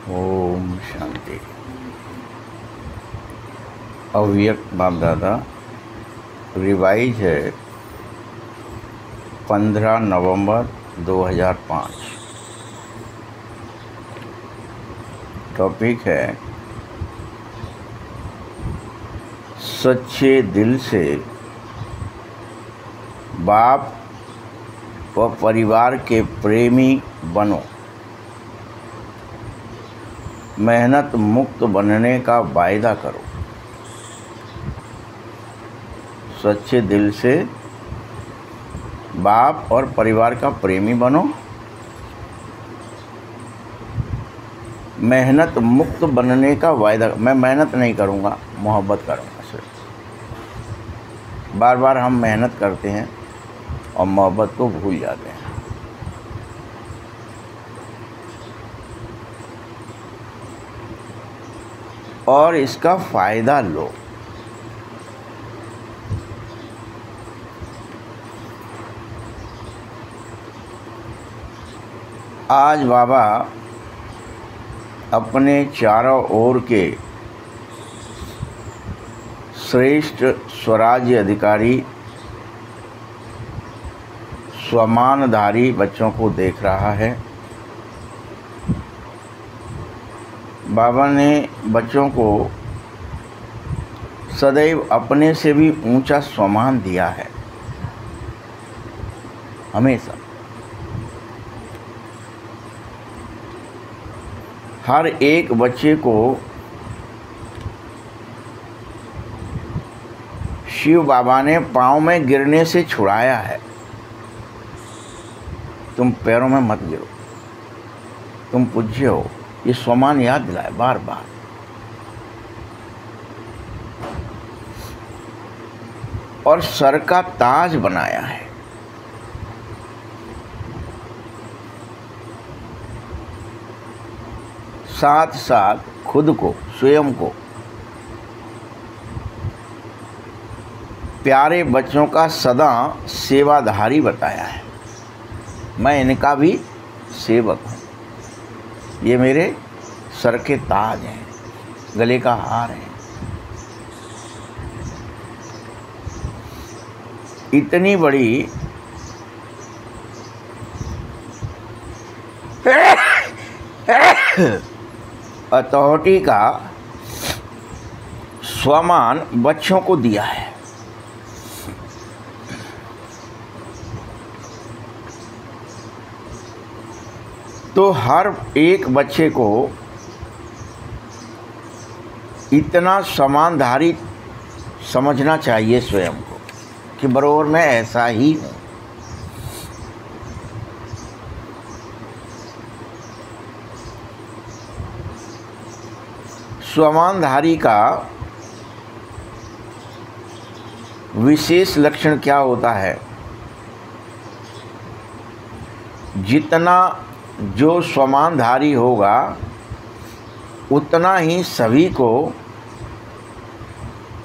ओम शांति। अव्यक्त बाप दादा रिवाइज है 15 नवंबर 2005। टॉपिक है सच्चे दिल से बाप व परिवार के प्रेमी बनो, मेहनत मुक्त बनने का वायदा करो। सच्चे दिल से बाप और परिवार का प्रेमी बनो, मेहनत मुक्त बनने का वायदा। मैं मेहनत नहीं करूँगा, मोहब्बत करूँगा सिर्फ। बार बार हम मेहनत करते हैं और मोहब्बत को भूल जाते हैं। और इसका फ़ायदा लो। आज बाबा अपने चारों ओर के श्रेष्ठ स्वराज्य अधिकारी स्वमानधारी बच्चों को देख रहा है। बाबा ने बच्चों को सदैव अपने से भी ऊंचा सम्मान दिया है, हमेशा। हर एक बच्चे को शिव बाबा ने पाँव में गिरने से छुड़ाया है। तुम पैरों में मत गिरो, तुम पूज्य हो। ये सम्मान याद दिलाए बार बार। और सर का ताज बनाया है। साथ साथ खुद को, स्वयं को प्यारे बच्चों का सदा सेवाधारी बताया है। मैं इनका भी सेवक हूँ। ये मेरे सर के ताज हैं, गले का हार है। इतनी बड़ी अथॉरिटी का सम्मान बच्चों को दिया है। तो हर एक बच्चे को इतना सम्मानधारी समझना चाहिए स्वयं को कि बराबर मैं ऐसा ही हूँ। सम्मानधारी का विशेष लक्षण क्या होता है? जितना जो सम्मानधारी होगा उतना ही सभी को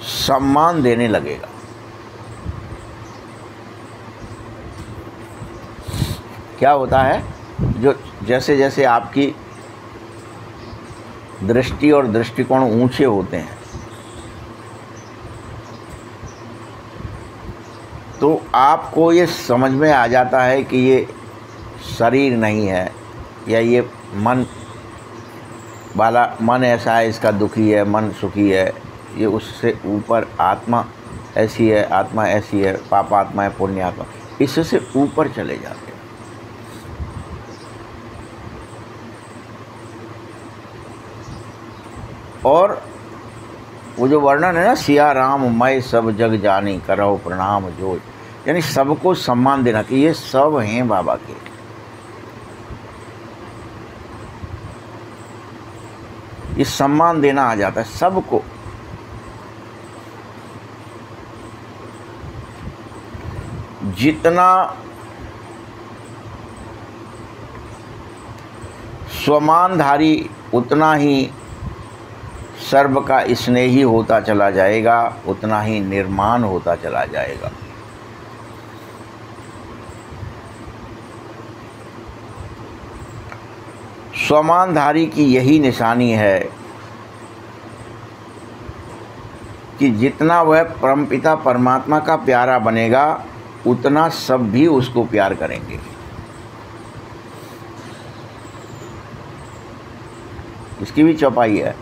सम्मान देने लगेगा। क्या होता है? जो जैसे जैसे आपकी दृष्टि और दृष्टिकोण ऊंचे होते हैं तो आपको ये समझ में आ जाता है कि ये शरीर नहीं है, या ये मन वाला, मन ऐसा है, इसका दुखी है, मन सुखी है। ये उससे ऊपर आत्मा ऐसी है, आत्मा ऐसी है, पाप आत्मा है, पुण्य आत्मा, इससे ऊपर चले जाते हैं। और वो जो वर्णन है ना, सिया राम मैं सब जग जानी करो प्रणाम जोय, यानी सबको सम्मान देना कि ये सब हैं बाबा के। ये सम्मान देना आ जाता है सबको। जितना सम्मानधारी उतना ही सर्व का स्नेही होता चला जाएगा, उतना ही निर्माण होता चला जाएगा। स्वमानधारी की यही निशानी है कि जितना वह परमपिता परमात्मा का प्यारा बनेगा उतना सब भी उसको प्यार करेंगे। इसकी भी चौपाई है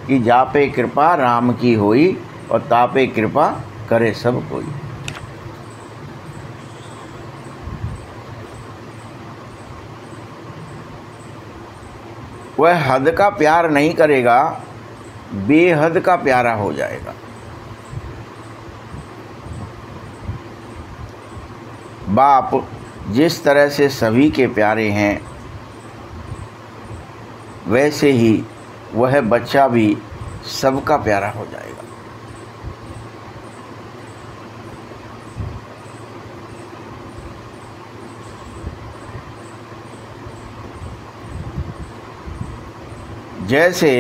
कि जापे कृपा राम की होई और तापे कृपा करे सब कोई। वह हद का प्यार नहीं करेगा, बेहद का प्यारा हो जाएगा। बाप जिस तरह से सभी के प्यारे हैं वैसे ही वह बच्चा भी सबका प्यारा हो जाएगा। जैसे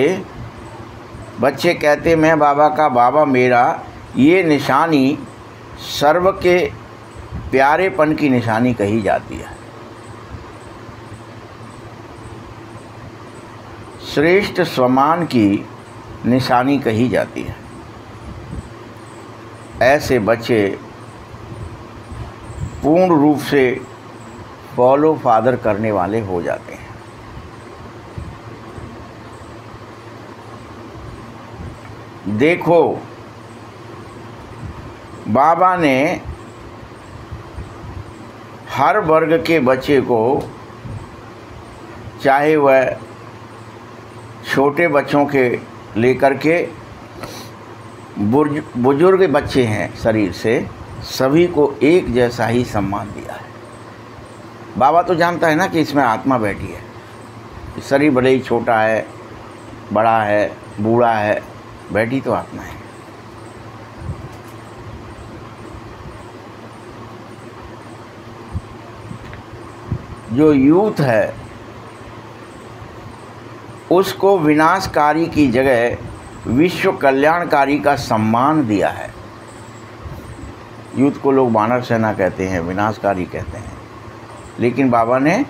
बच्चे कहते मैं बाबा का बाबा मेरा, ये निशानी सर्व के प्यारेपन की निशानी कही जाती है। श्रेष्ठ स्वमान की निशानी कही जाती है। ऐसे बच्चे पूर्ण रूप से फॉलो फादर करने वाले हो जाते हैं। देखो बाबा ने हर वर्ग के बच्चे को, चाहे वह छोटे बच्चों के लेकर के बुजुर्ग बच्चे हैं शरीर से, सभी को एक जैसा ही सम्मान दिया है। बाबा तो जानता है ना कि इसमें आत्मा बैठी है। शरीर भले ही छोटा है, बड़ा है, बूढ़ा है, बैठी तो आत्मा है। जो यूथ है उसको विनाशकारी की जगह विश्व कल्याणकारी का सम्मान दिया है। यूथ को लोग वानर सेना कहते हैं, विनाशकारी कहते हैं, लेकिन बाबा ने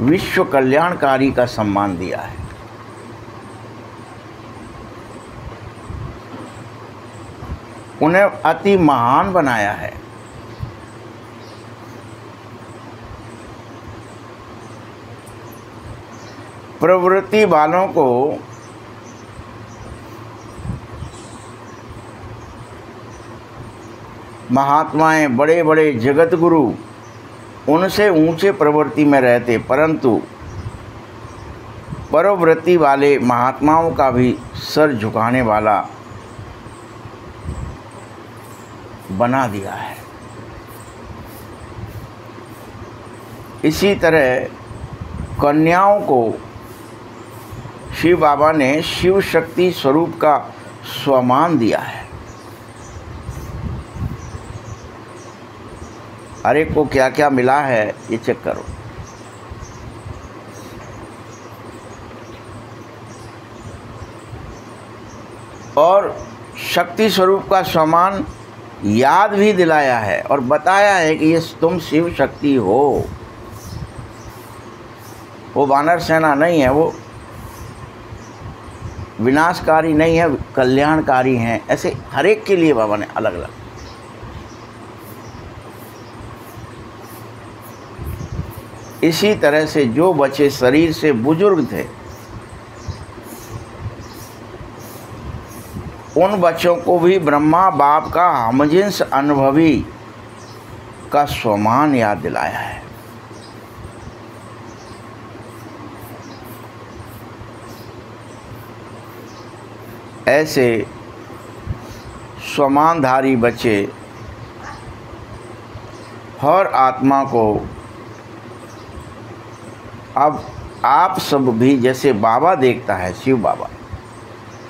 विश्व कल्याणकारी का सम्मान दिया है। उन्हें अति महान बनाया है। प्रवृत्ति वालों को महात्माएं, बड़े बड़े जगत गुरु उनसे ऊंचे प्रवृत्ति में रहते, परंतु परवृत्ति वाले महात्माओं का भी सर झुकाने वाला बना दिया है। इसी तरह कन्याओं को शिव बाबा ने शिव शक्ति स्वरूप का स्वमान दिया है। हर एक को क्या क्या मिला है ये चेक करो। और शक्ति स्वरूप का स्वमान याद भी दिलाया है और बताया है कि ये तुम शिव शक्ति हो। वो वानर सेना नहीं है, वो विनाशकारी नहीं है, कल्याणकारी हैं। ऐसे हर एक के लिए बाबा ने अलग अलग। इसी तरह से जो बच्चे शरीर से बुजुर्ग थे उन बच्चों को भी ब्रह्मा बाप का हमजिन्स अनुभवी का स्वमान याद दिलाया है। ऐसे स्वमानधारी बच्चे हर आत्मा को, अब आप सब भी जैसे बाबा देखता है शिव बाबा,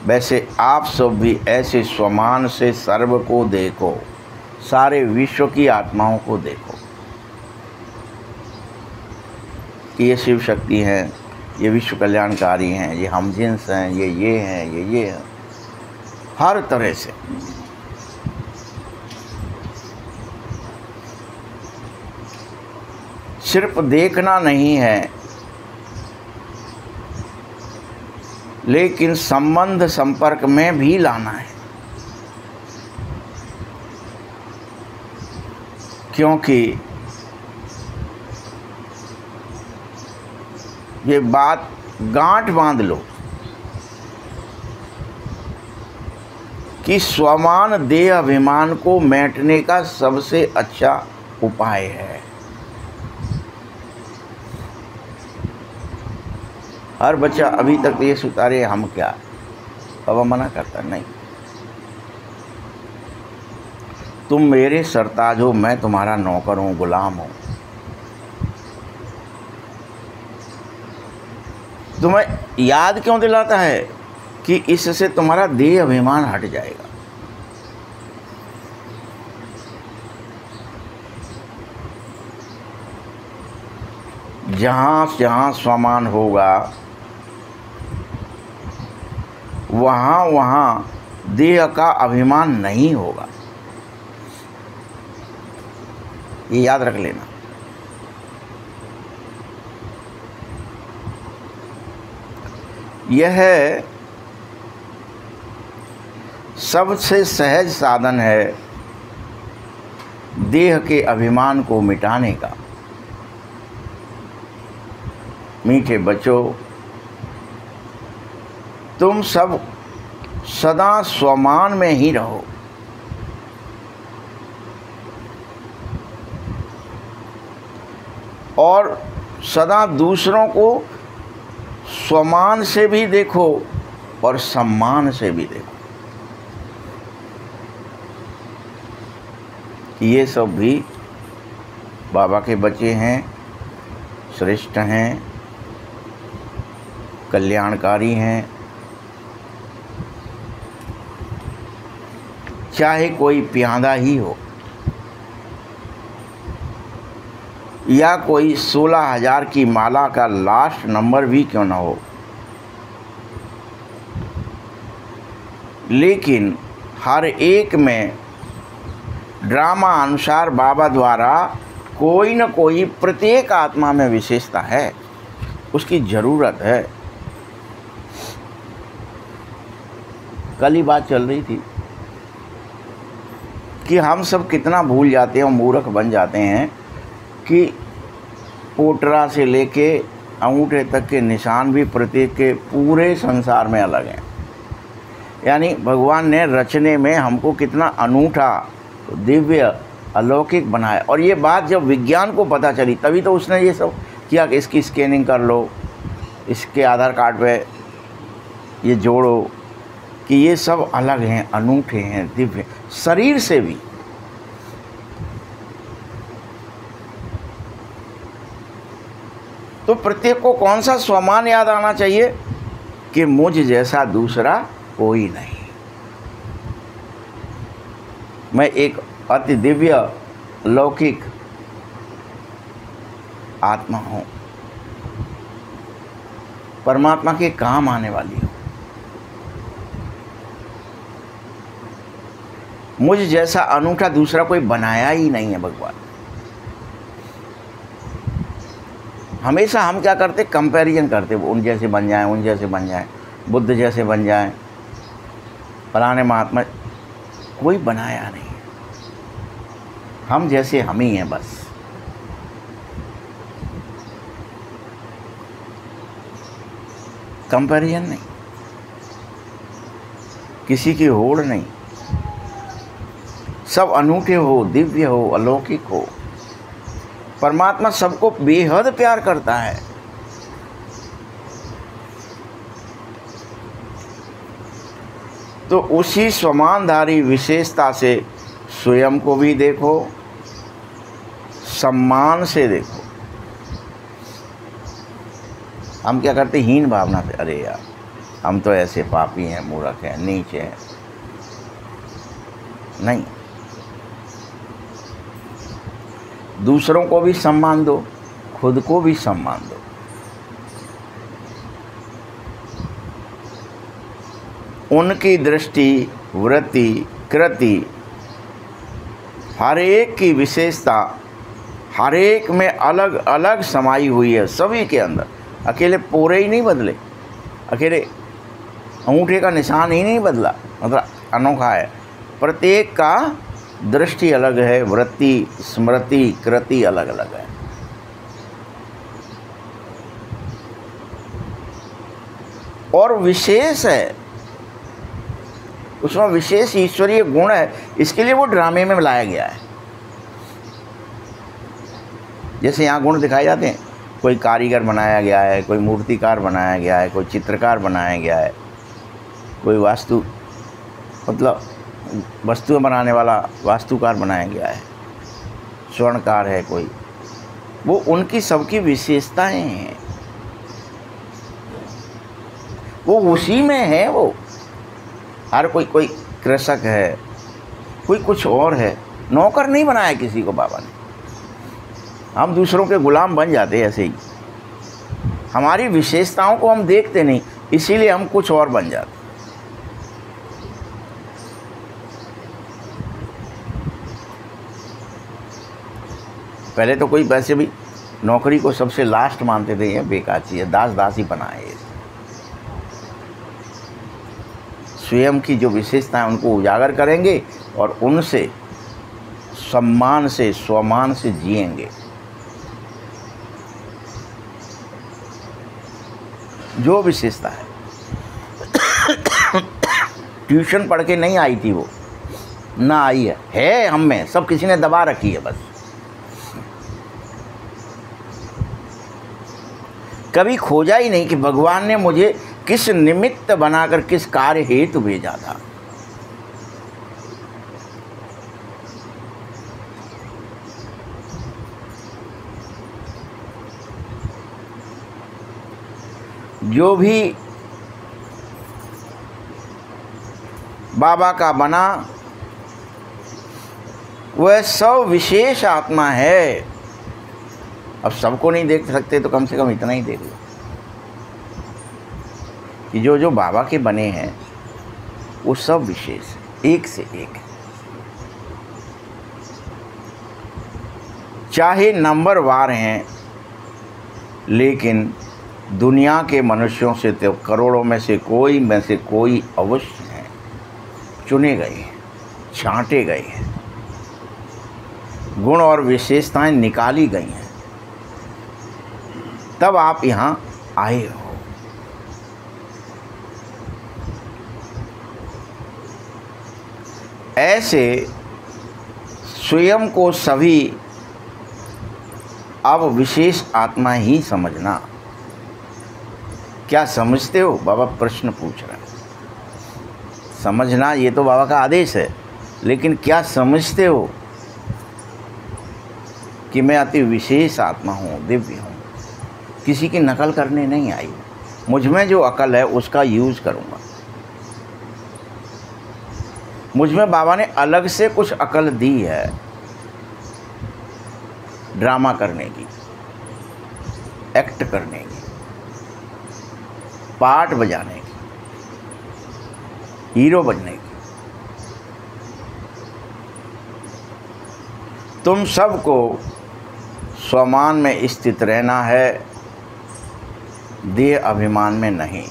वैसे आप सब भी ऐसे स्वमान से सर्व को देखो, सारे विश्व की आत्माओं को देखो कि ये शिव शक्ति हैं, ये विश्व कल्याणकारी हैं, ये हमजिन्स हैं, ये हैं, ये हैं। हर तरह से सिर्फ देखना नहीं है, लेकिन संबंध संपर्क में भी लाना है, क्योंकि ये बात गांठ बांध लो कि स्वमान देह अभिमान को मेटने का सबसे अच्छा उपाय है। हर बच्चा अभी तक ये सोचता रहे हम क्या, बाबा मना करता नहीं, तुम मेरे सरताज हो, मैं तुम्हारा नौकर हूँ, गुलाम हूँ। तुम्हें याद क्यों दिलाता है कि इससे तुम्हारा देह अभिमान हट जाएगा। जहाँ जहाँ स्वमान होगा वहाँ वहाँ देह का अभिमान नहीं होगा, ये याद रख लेना। यह सबसे सहज साधन है देह के अभिमान को मिटाने का। मीठे बच्चों, तुम सब सदा स्वमान में ही रहो। और सदा दूसरों को स्वमान से भी देखो और सम्मान से भी देखो। ये सब भी बाबा के बच्चे हैं, श्रेष्ठ हैं, कल्याणकारी हैं। चाहे कोई प्यादा ही हो या कोई 16,000 की माला का लास्ट नंबर भी क्यों ना हो, लेकिन हर एक में ड्रामा अनुसार बाबा द्वारा कोई न कोई प्रत्येक आत्मा में विशेषता है, उसकी ज़रूरत है। कल ही बात चल रही थी कि हम सब कितना भूल जाते हैं और मूर्ख बन जाते हैं कि पोटरा से लेके अंगूठे तक के निशान भी प्रत्येक के पूरे संसार में अलग हैं। यानी भगवान ने रचने में हमको कितना अनूठा, दिव्य, अलौकिक बनाया। और ये बात जब विज्ञान को पता चली तभी तो उसने ये सब किया कि इसकी स्कैनिंग कर लो, इसके आधार कार्ड पे ये जोड़ो कि ये सब अलग हैं, अनूठे हैं, दिव्य, शरीर से भी। तो प्रत्येक को कौन सा स्वमान याद आना चाहिए कि मुझ जैसा दूसरा कोई नहीं, मैं एक अति दिव्य लौकिक आत्मा हूँ, परमात्मा के काम आने वाली हूँ। मुझ जैसा अनूठा दूसरा कोई बनाया ही नहीं है भगवान। हमेशा हम क्या करते, कंपैरिजन करते, उन जैसे बन जाएं, उन जैसे बन जाएं, बुद्ध जैसे बन जाएं, फलाने महात्मा। कोई बनाया नहीं, हम जैसे हम ही हैं बस। कंपैरिजन नहीं, किसी की होड़ नहीं, सब अनूठे हो, दिव्य हो, अलौकिक हो। परमात्मा सबको बेहद प्यार करता है। तो उसी स्वमानधारी विशेषता से स्वयं को भी देखो, सम्मान से देखो। हम क्या करते, हीन भावना से, अरे यार हम तो ऐसे पापी हैं, मूर्ख हैं, नीच हैं। नहीं, दूसरों को भी सम्मान दो, खुद को भी सम्मान दो। उनकी दृष्टि, वृत्ति, कृति, हर एक की विशेषता हर एक में अलग अलग समाई हुई है, सभी के अंदर। अकेले पूरे ही नहीं बदले, अकेले अंगूठे का निशान ही नहीं बदला, मतलब अनोखा है। प्रत्येक का दृष्टि अलग है, वृत्ति, स्मृति, कृति अलग अलग है। और विशेष है, उसमें विशेष ईश्वरीय गुण है, इसके लिए वो ड्रामे में लाया गया है। जैसे यहाँ गुण दिखाए जाते हैं, कोई कारीगर बनाया गया है, कोई मूर्तिकार बनाया गया है, कोई चित्रकार बनाया गया है, कोई वास्तु मतलब वस्तुएं बनाने वाला वास्तुकार बनाया गया है, स्वर्णकार है कोई, वो उनकी सबकी विशेषताएं हैं, वो उसी में है। वो हर कोई कृषक है, कोई कुछ और है, नौकर नहीं बनाया किसी को बाबा ने। हम दूसरों के गुलाम बन जाते हैं ऐसे ही, हमारी विशेषताओं को हम देखते नहीं, इसीलिए हम कुछ और बन जाते। पहले तो कोई वैसे भी नौकरी को सबसे लास्ट मानते थे, ये बेकार चीज़ है, दास दास ही बनाए। स्वयं की जो विशेषताएं उनको उजागर करेंगे और उनसे सम्मान से, स्वमान से जिएंगे। जो विशेषता है ट्यूशन पढ़ के नहीं आई थी वो, ना आई है हम में, सब किसी ने दबा रखी है बस। कभी खोजा ही नहीं कि भगवान ने मुझे किस निमित्त बनाकर किस कार्य हेतु भेजा था। जो भी बाबा का बना वह सब विशेष आत्मा है। अब सबको नहीं देख सकते तो कम से कम इतना ही देख लो कि जो जो बाबा के बने हैं वो सब विशेष है, एक से एक है। चाहे नंबरवार हैं, लेकिन दुनिया के मनुष्यों से तो करोड़ों में से कोई अवश्य हैं, चुने गए हैं, छांटे गए हैं, गुण और विशेषताएं निकाली गई हैं, तब आप यहाँ आए हो। ऐसे स्वयं को सभी अब विशेष आत्मा ही समझना। क्या समझते हो? बाबा प्रश्न पूछ रहा है। समझना ये तो बाबा का आदेश है, लेकिन क्या समझते हो कि मैं अति विशेष आत्मा हूँ, दिव्य हूँ, किसी की नकल करने नहीं आई। मुझ में जो अकल है उसका यूज़ करूँगा। मुझ में बाबा ने अलग से कुछ अकल दी है, ड्रामा करने की, एक्ट करने की, पार्ट बजाने की, हीरो बनने की। तुम सबको स्वमान में स्थित रहना है, देह अभिमान में नहीं।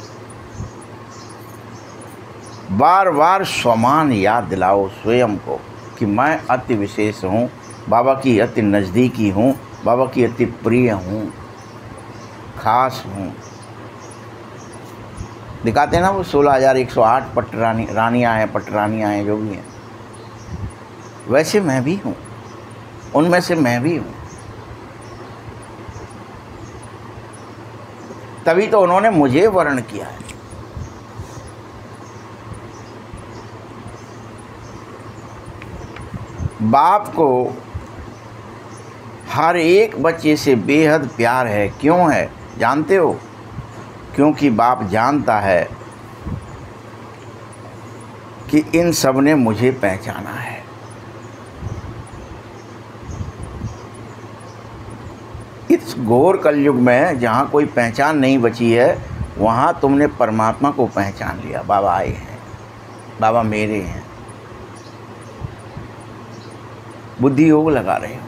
बार बार स्वमान याद दिलाओ स्वयं को कि मैं अति विशेष हूँ, बाबा की अति नज़दीकी हूँ, बाबा की अति प्रिय हूँ, खास हूँ। दिखाते हैं ना वो 16,108 रानियाँ हैं, जो भी हैं, वैसे मैं भी हूँ, उनमें से मैं भी हूँ। तभी तो उन्होंने मुझे वर्ण किया है। बाप को हर एक बच्चे से बेहद प्यार है। क्यों है जानते हो? क्योंकि बाप जानता है कि इन सब ने मुझे पहचाना है। इस घोर कलयुग में जहाँ कोई पहचान नहीं बची है, वहाँ तुमने परमात्मा को पहचान लिया। बाबा आए हैं, बाबा मेरे हैं। बुद्धि योग लगा रहे हो।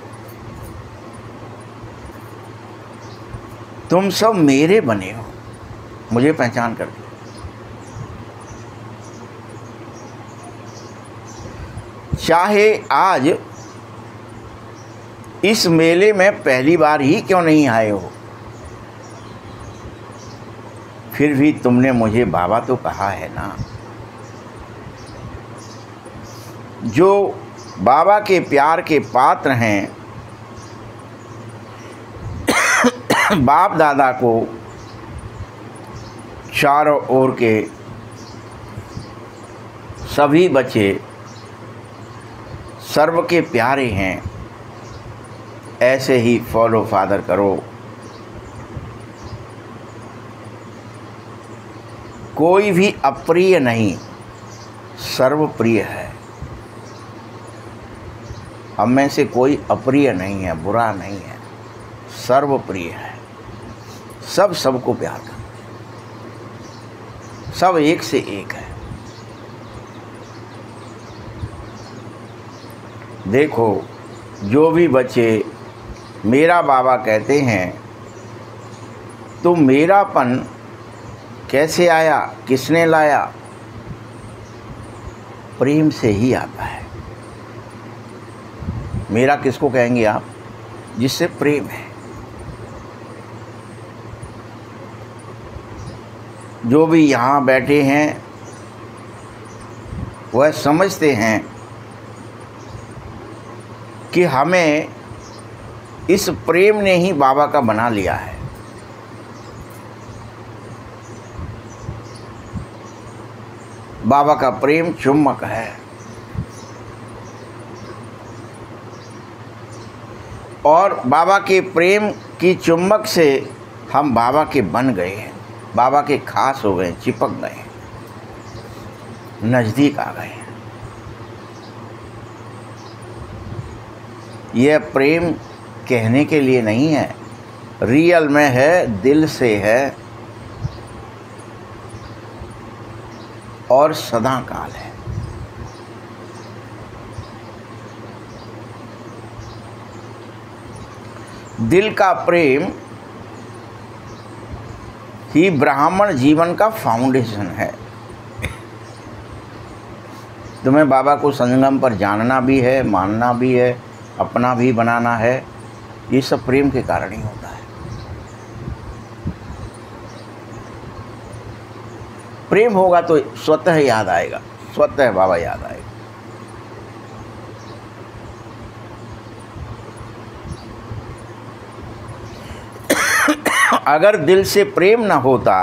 तुम सब मेरे बने हो, मुझे पहचान कर दी। चाहे आज इस मेले में पहली बार ही क्यों नहीं आए हो, फिर भी तुमने मुझे बाबा तो कहा है ना। जो बाबा के प्यार के पात्र हैं, बाप दादा को चारों ओर के सभी बच्चे सर्व के प्यारे हैं, ऐसे ही फॉलो फादर करो। कोई भी अप्रिय नहीं, सर्वप्रिय है। हम में से कोई अप्रिय नहीं है, बुरा नहीं है, सर्वप्रिय है। सब सबको प्यार करते, सब एक से एक है। देखो, जो भी बच्चे मेरा बाबा कहते हैं, तो मेरापन कैसे आया, किसने लाया? प्रेम से ही आता है। मेरा किसको कहेंगे आप? जिससे प्रेम है। जो भी यहाँ बैठे हैं वह समझते हैं कि हमें इस प्रेम ने ही बाबा का बना लिया है। बाबा का प्रेम चुम्बक है, और बाबा के प्रेम की चुम्बक से हम बाबा के बन गए हैं, बाबा के खास हो गए, चिपक गए, नज़दीक आ गए। यह प्रेम कहने के लिए नहीं है, रियल में है, दिल से है और सदा काल है। दिल का प्रेम ही ब्राह्मण जीवन का फाउंडेशन है। तुम्हें बाबा को संगम पर जानना भी है, मानना भी है, अपना भी बनाना है। ये सब प्रेम के कारण ही होता है। प्रेम होगा तो स्वतः याद आएगा, स्वतः बाबा याद आएगा। अगर दिल से प्रेम ना होता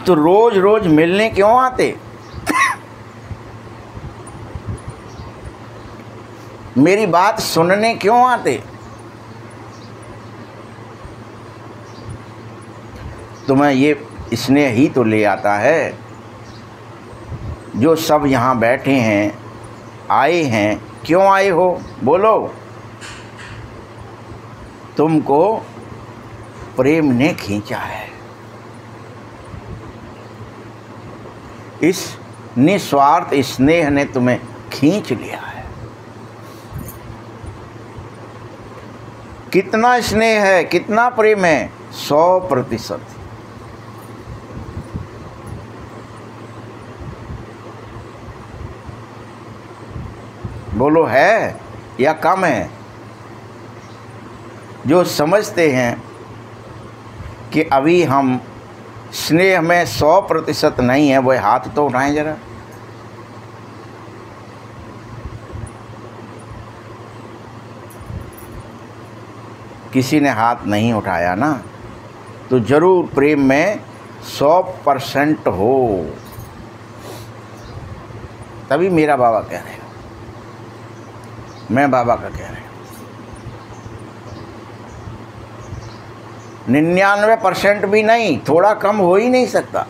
तो रोज रोज मिलने क्यों आते? मेरी बात सुनने क्यों आते? तुम्हें ये स्नेह ही तो ले आता है। जो सब यहाँ बैठे हैं, आए हैं, क्यों आए हो बोलो? तुमको प्रेम ने खींचा है। इस निस्वार्थ स्नेह ने तुम्हें खींच लिया है। कितना स्नेह है, कितना प्रेम है? 100%। बोलो, है या कम है? जो समझते हैं कि अभी हम स्नेह में 100% नहीं है, वह हाथ तो उठाएं जरा। किसी ने हाथ नहीं उठाया ना, तो जरूर प्रेम में 100% हो। तभी मेरा बाबा कह रहे हो, मैं बाबा का कह रहा हूं। 99% भी नहीं, थोड़ा कम हो ही नहीं सकता।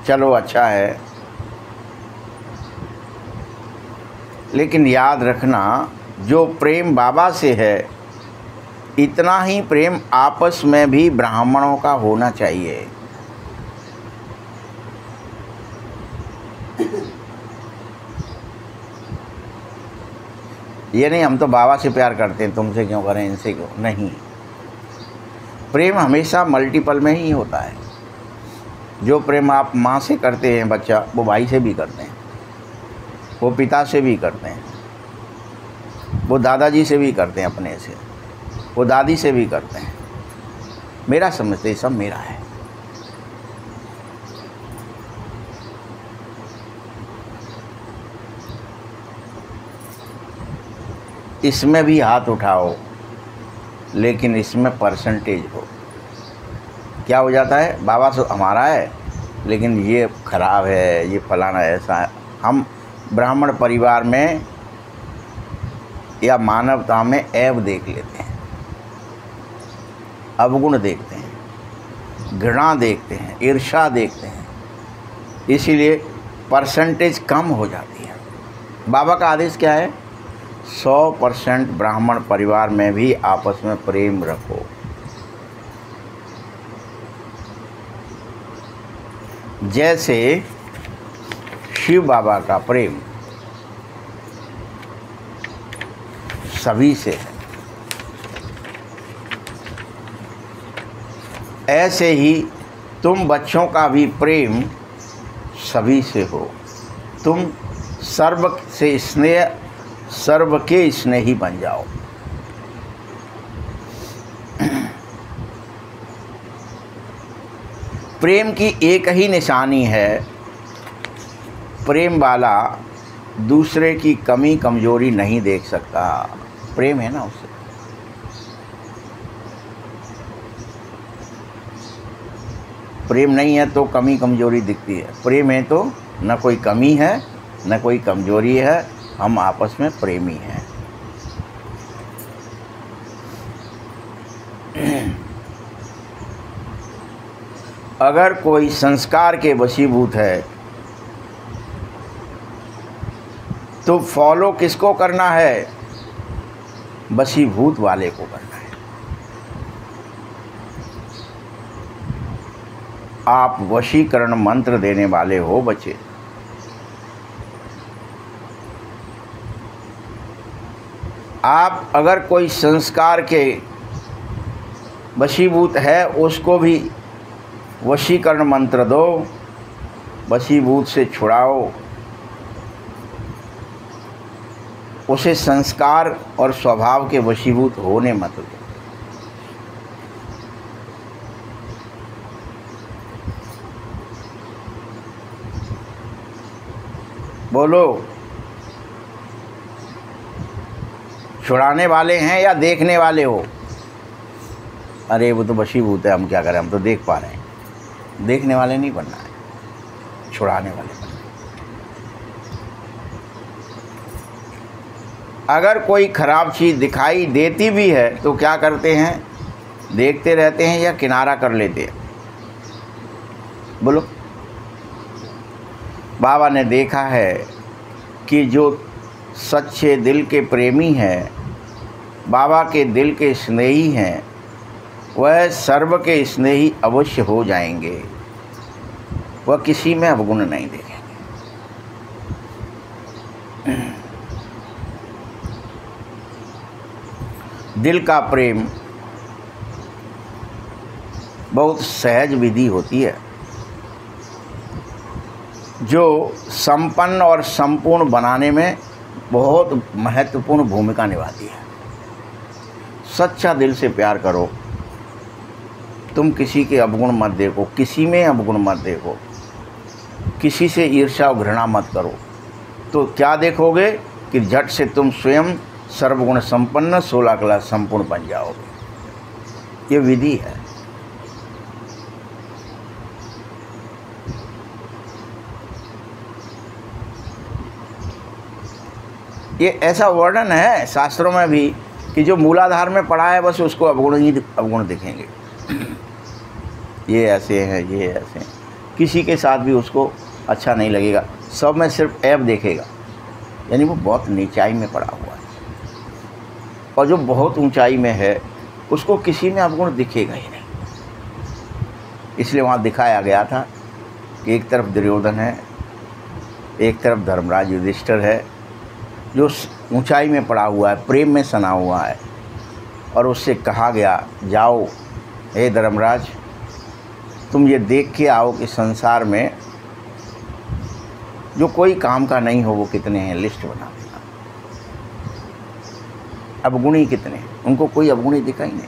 चलो अच्छा है, लेकिन याद रखना, जो प्रेम बाबा से है, इतना ही प्रेम आपस में भी ब्राह्मणों का होना चाहिए। ये नहीं हम तो बाबा से प्यार करते हैं, तुमसे क्यों करें, इनसे क्यों? नहीं, प्रेम हमेशा मल्टीपल में ही होता है। जो प्रेम आप माँ से करते हैं बच्चा, वो भाई से भी करते हैं, वो पिता से भी करते हैं, वो दादाजी से भी करते हैं, अपने से, वो दादी से भी करते हैं। मेरा समझते सब मेरा है। इसमें भी हाथ उठाओ, लेकिन इसमें परसेंटेज हो। क्या हो जाता है, बाबा तो हमारा है लेकिन ये खराब है, ये फलाना ऐसा है। हम ब्राह्मण परिवार में या मानवता में ऐब देख लेते हैं, अवगुण देखते हैं, घृणा देखते हैं, ईर्ष्या देखते हैं, इसीलिए परसेंटेज कम हो जाती है। बाबा का आदेश क्या है, 100% ब्राह्मण परिवार में भी आपस में प्रेम रखो। जैसे शिव बाबा का प्रेम सभी से है, ऐसे ही तुम बच्चों का भी प्रेम सभी से हो। तुम सर्व से स्नेह, सर्व के स्नेही बन जाओ। प्रेम की एक ही निशानी है, प्रेम वाला दूसरे की कमी कमजोरी नहीं देख सकता। प्रेम है ना उससे। प्रेम नहीं है तो कमी कमजोरी दिखती है, प्रेम है तो न कोई कमी है न कोई कमजोरी है, हम आपस में प्रेमी हैं। अगर कोई संस्कार के वशीभूत है तो फॉलो किसको करना है, वशीभूत वाले को करना है। आप वशीकरण मंत्र देने वाले हो बच्चे। आप अगर कोई संस्कार के वशीभूत है, उसको भी वशीकरण मंत्र दो, वशीभूत से छुड़ाओ, उसे संस्कार और स्वभाव के वशीभूत होने मत दो। बोलो, छुड़ाने वाले हैं या देखने वाले हो? अरे वो तो वशीभूत है, हम क्या करें, हम तो देख पा रहे हैं। देखने वाले नहीं बनना है, छुड़ाने वाले बनना है। अगर कोई खराब चीज़ दिखाई देती भी है तो क्या करते हैं, देखते रहते हैं या किनारा कर लेते हैं? बोलो। बाबा ने देखा है कि जो सच्चे दिल के प्रेमी हैं, बाबा के दिल के स्नेही हैं, वह सर्व के स्नेही अवश्य हो जाएंगे। वह किसी में अवगुण नहीं देखेंगे। दिल का प्रेम बहुत सहज विधि होती है, जो संपन्न और संपूर्ण बनाने में बहुत महत्वपूर्ण भूमिका निभाती है। सच्चा दिल से प्यार करो, तुम किसी के अवगुण मत देखो, किसी में अवगुण मत देखो, किसी से ईर्ष्या और घृणा मत करो। तो क्या देखोगे कि झट से तुम स्वयं सर्वगुण संपन्न 16 कला संपूर्ण बन जाओगे। ये विधि है। ये ऐसा वर्णन है शास्त्रों में भी कि जो मूलाधार में पढ़ा है बस उसको अवगुण ही अवगुण दिखेंगे। ये ऐसे हैं, ये ऐसे हैं। किसी के साथ भी उसको अच्छा नहीं लगेगा, सब में सिर्फ ऐब देखेगा, यानी वो बहुत नीचाई में पड़ा हुआ है। और जो बहुत ऊंचाई में है उसको किसी में अवगुण दिखेगा ही नहीं। इसलिए वहाँ दिखाया गया था कि एक तरफ दुर्योधन है, एक तरफ धर्मराज युधिष्ठिर है, जो ऊंचाई में पड़ा हुआ है, प्रेम में सना हुआ है। और उससे कहा गया, जाओ हे धर्मराज, तुम ये देख के आओ कि संसार में जो कोई काम का नहीं हो वो कितने हैं, लिस्ट बना देना। अवगुणी कितने हैं, उनको कोई अवगुणी दिखा ही नहीं।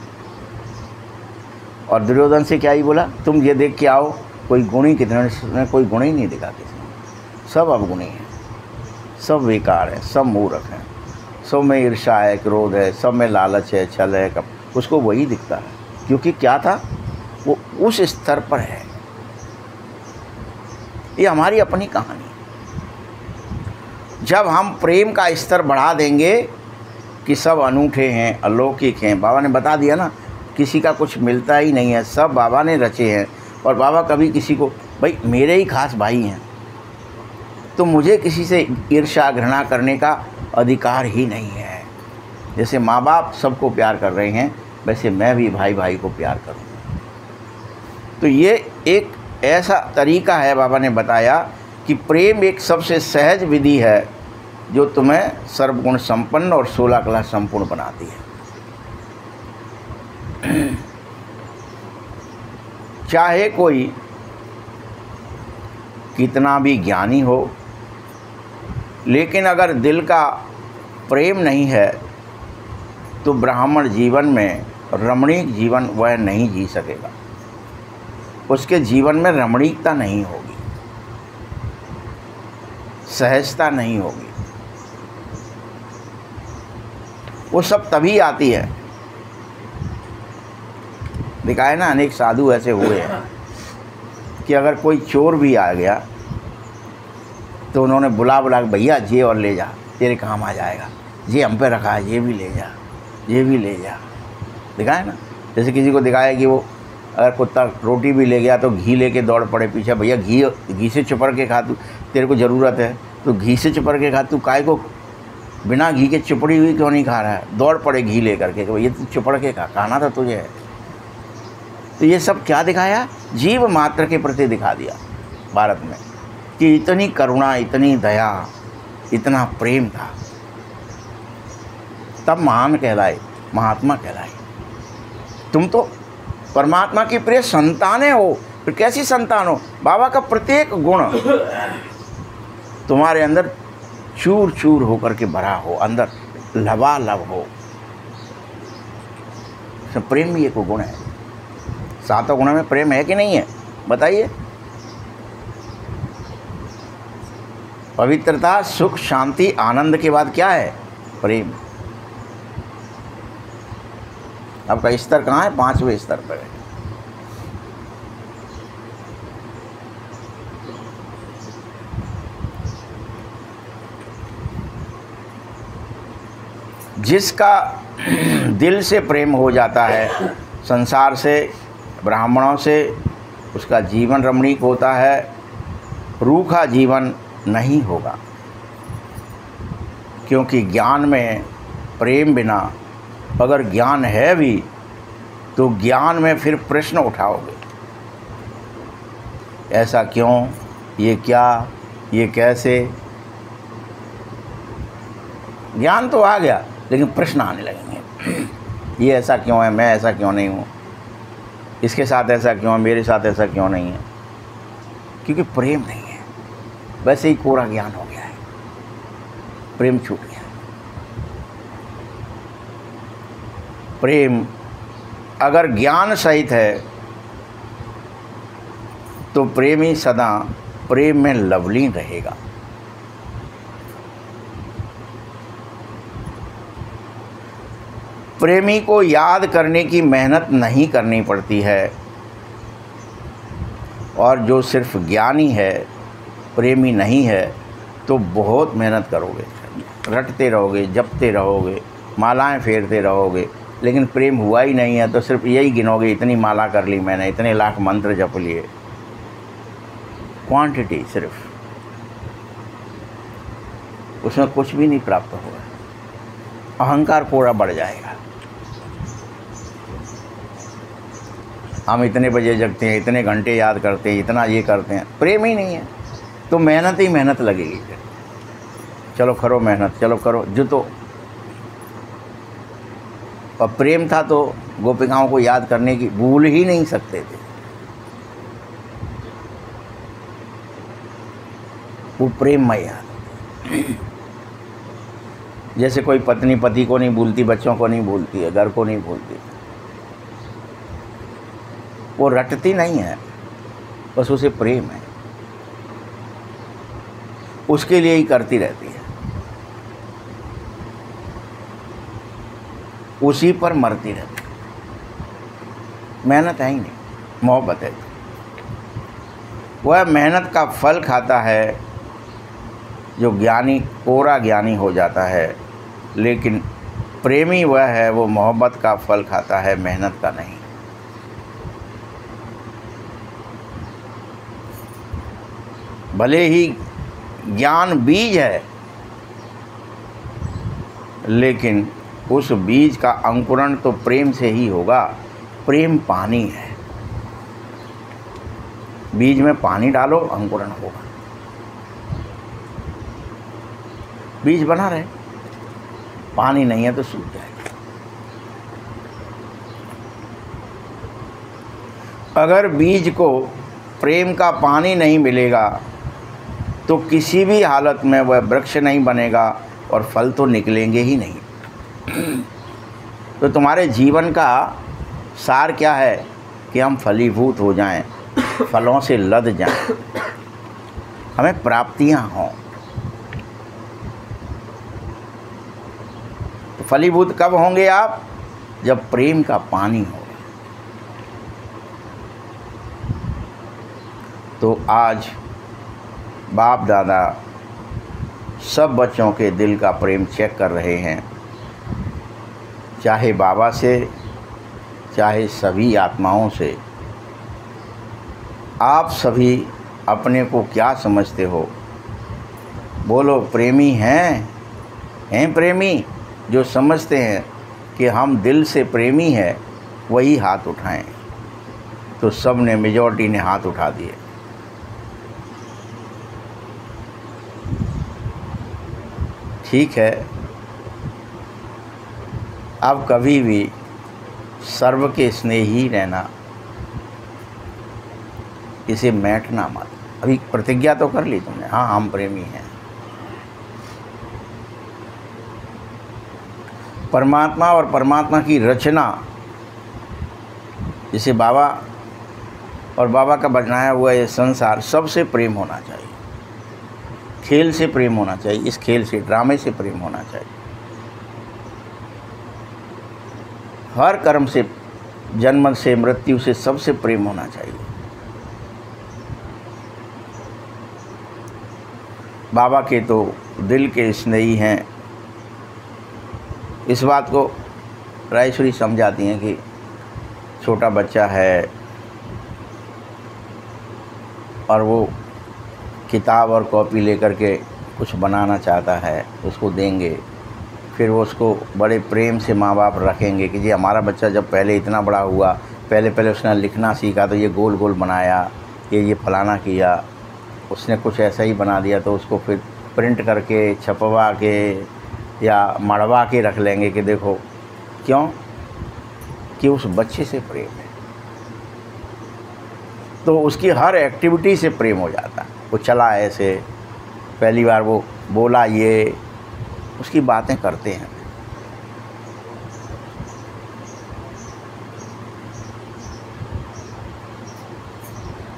और दुर्योधन से क्या ही बोला, तुम ये देख के आओ कोई गुणी कितने, कोई गुण ही नहीं दिखा किसी, सब अवगुणी हैं, सब बेकार है, सब मूर्ख हैं, सब में ईर्ष्या है, क्रोध है, सब में लालच है, छल है, उसको वही दिखता है। क्योंकि क्या था, वो उस स्तर पर है। ये हमारी अपनी कहानी। जब हम प्रेम का स्तर बढ़ा देंगे कि सब अनूठे हैं, अलौकिक हैं, बाबा ने बता दिया ना, किसी का कुछ मिलता ही नहीं है, सब बाबा ने रचे हैं। और बाबा कभी किसी को, भाई मेरे ही खास भाई हैं तो मुझे किसी से ईर्ष्या घृणा करने का अधिकार ही नहीं है। जैसे माँ बाप सबको प्यार कर रहे हैं, वैसे मैं भी भाई भाई को प्यार करूँगा। तो ये एक ऐसा तरीका है, बाबा ने बताया कि प्रेम एक सबसे सहज विधि है जो तुम्हें सर्वगुण संपन्न और 16 कला संपूर्ण बनाती है। चाहे कोई कितना भी ज्ञानी हो, लेकिन अगर दिल का प्रेम नहीं है तो ब्राह्मण जीवन में रमणीक जीवन वह नहीं जी सकेगा। उसके जीवन में रमणीकता नहीं होगी, सहजता नहीं होगी। वो सब तभी आती है। दिखाए ना, अनेक साधु ऐसे हुए हैं कि अगर कोई चोर भी आ गया तो उन्होंने बुला के, भैया ये और ले जा, तेरे काम आ जाएगा, ये हम पे रखा है, ये भी ले जा, ये भी ले जा। दिखाए ना, जैसे किसी को दिखाया कि वो अगर कुत्ता रोटी भी ले गया तो घी लेके दौड़ पड़े पीछे, भैया घी से चुपड़ के खा, तू तेरे को ज़रूरत है तो घी से चुपड़ के खा, तू काय को बिना घी के चुपड़ी हुई क्यों नहीं खा रहा है। दौड़ पड़े घी ले करके, भैया तू चुपड़ के खा, खाना था तुझे है। तो ये सब क्या दिखाया, जीव मात्र के प्रति दिखा दिया भारत में कि इतनी करुणा, इतनी दया, इतना प्रेम था। तब महान कहलाए, महात्मा कहलाए। तुम तो परमात्मा की प्रिय संतानें हो। फिर कैसी संतान हो, बाबा का प्रत्येक गुण तुम्हारे अंदर चूर चूर होकर के भरा हो, अंदर लबालब हो। प्रेम भी एक गुण है। 7 गुणों में प्रेम है कि नहीं है, बताइए। पवित्रता, सुख, शांति, आनंद के बाद क्या है, प्रेम। आपका स्तर कहाँ है, 5वें स्तर पर है। जिसका दिल से प्रेम हो जाता है संसार से, ब्राह्मणों से, उसका जीवन रमणीक होता है, रूखा जीवन नहीं होगा। क्योंकि ज्ञान में प्रेम बिना, अगर ज्ञान है भी तो ज्ञान में फिर प्रश्न उठाओगे, ऐसा क्यों, ये क्या, ये कैसे। ज्ञान तो आ गया लेकिन प्रश्न आने लगेंगे, ये ऐसा क्यों है, मैं ऐसा क्यों नहीं हूँ, इसके साथ ऐसा क्यों है, मेरे साथ ऐसा क्यों नहीं है। क्योंकि प्रेम नहीं है। वैसे ही कोरा ज्ञान हो गया है, प्रेम छूट गया। प्रेम अगर ज्ञान सहित है तो प्रेमी सदा प्रेम में लवलीन रहेगा। प्रेमी को याद करने की मेहनत नहीं करनी पड़ती है, और जो सिर्फ ज्ञानी है, प्रेमी नहीं है, तो बहुत मेहनत करोगे, रटते रहोगे, जपते रहोगे, मालाएं फेरते रहोगे, लेकिन प्रेम हुआ ही नहीं है तो सिर्फ यही गिनोगे, इतनी माला कर ली मैंने, इतने लाख मंत्र जप लिए। क्वांटिटी सिर्फ, उसमें कुछ भी नहीं प्राप्त होगा। अहंकार पूरा बढ़ जाएगा। हम इतने बजे जगते हैं, इतने घंटे याद करते हैं, इतना ये करते हैं, प्रेम ही नहीं है तो मेहनत ही मेहनत लगेगी। फिर चलो करो मेहनत, चलो करो जुटो। और प्रेम था तो गोपिकाओं को याद करने की भूल ही नहीं सकते थे। वो प्रेममय है। जैसे कोई पत्नी पति को नहीं भूलती, बच्चों को नहीं भूलती है, घर को नहीं भूलती, वो रटती नहीं है, बस उसे प्रेम है, उसके लिए ही करती रहती है, उसी पर मरती रहती है। मेहनत है ही नहीं, मोहब्बत है। वह मेहनत का फल खाता है जो ज्ञानी, कोरा ज्ञानी हो जाता है, लेकिन प्रेमी वह है, वो मोहब्बत का फल खाता है, मेहनत का नहीं। भले ही ज्ञान बीज है, लेकिन उस बीज का अंकुरण तो प्रेम से ही होगा। प्रेम पानी है, बीज में पानी डालो, अंकुरण होगा। बीज बना रहे, पानी नहीं है तो सूख जाएगा। अगर बीज को प्रेम का पानी नहीं मिलेगा तो किसी भी हालत में वह वृक्ष नहीं बनेगा और फल तो निकलेंगे ही नहीं। तो तुम्हारे जीवन का सार क्या है कि हम फलीभूत हो जाएं, फलों से लद जाएं, हमें प्राप्तियां हों। तो फलीभूत कब होंगे आप? जब प्रेम का पानी हो। तो आज बाप दादा सब बच्चों के दिल का प्रेम चेक कर रहे हैं, चाहे बाबा से, चाहे सभी आत्माओं से। आप सभी अपने को क्या समझते हो? बोलो, प्रेमी हैं प्रेमी? जो समझते हैं कि हम दिल से प्रेमी हैं वही हाथ उठाएं। तो सब ने, मेजॉरिटी ने हाथ उठा दिए। ठीक है, अब कभी भी सर्व के स्नेही रहना, इसे मैटना मत। अभी प्रतिज्ञा तो कर ली तुमने, हाँ हम प्रेमी हैं। परमात्मा और परमात्मा की रचना, जिसे बाबा और बाबा का बनाया हुआ ये संसार, सबसे प्रेम होना चाहिए। खेल से प्रेम होना चाहिए, इस खेल से, ड्रामे से प्रेम होना चाहिए। हर कर्म से, जन्म से, मृत्यु से, सबसे प्रेम होना चाहिए। बाबा के तो दिल के स्नेही हैं। इस बात को रायश्वरी समझाती हैं कि छोटा बच्चा है और वो किताब और कॉपी लेकर के कुछ बनाना चाहता है, उसको देंगे, फिर वो उसको बड़े प्रेम से माँ बाप रखेंगे कि जी हमारा बच्चा जब पहले इतना बड़ा हुआ, पहले उसने लिखना सीखा तो ये गोल गोल बनाया, ये फलाना किया, उसने कुछ ऐसा ही बना दिया, तो उसको फिर प्रिंट करके, छपवा के या मढ़वा के रख लेंगे कि देखो। क्यों? कि उस बच्चे से प्रेम है, तो उसकी हर एक्टिविटी से प्रेम हो जाता है। वो चला ऐसे, पहली बार वो बोला ये, उसकी बातें करते हैं।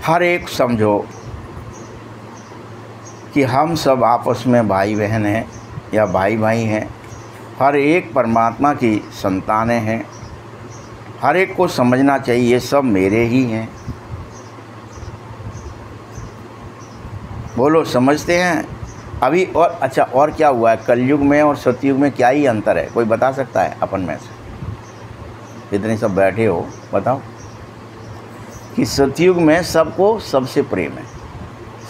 हर एक समझो कि हम सब आपस में भाई बहन हैं या भाई भाई हैं, हर एक परमात्मा की संतानें हैं। हर एक को समझना चाहिए ये सब मेरे ही हैं। बोलो, समझते हैं? अभी और अच्छा, और क्या हुआ है कलयुग में और सतयुग में? क्या ही अंतर है, कोई बता सकता है अपन में से? इतने सब बैठे हो, बताओ कि सतयुग में सबको सबसे प्रेम है,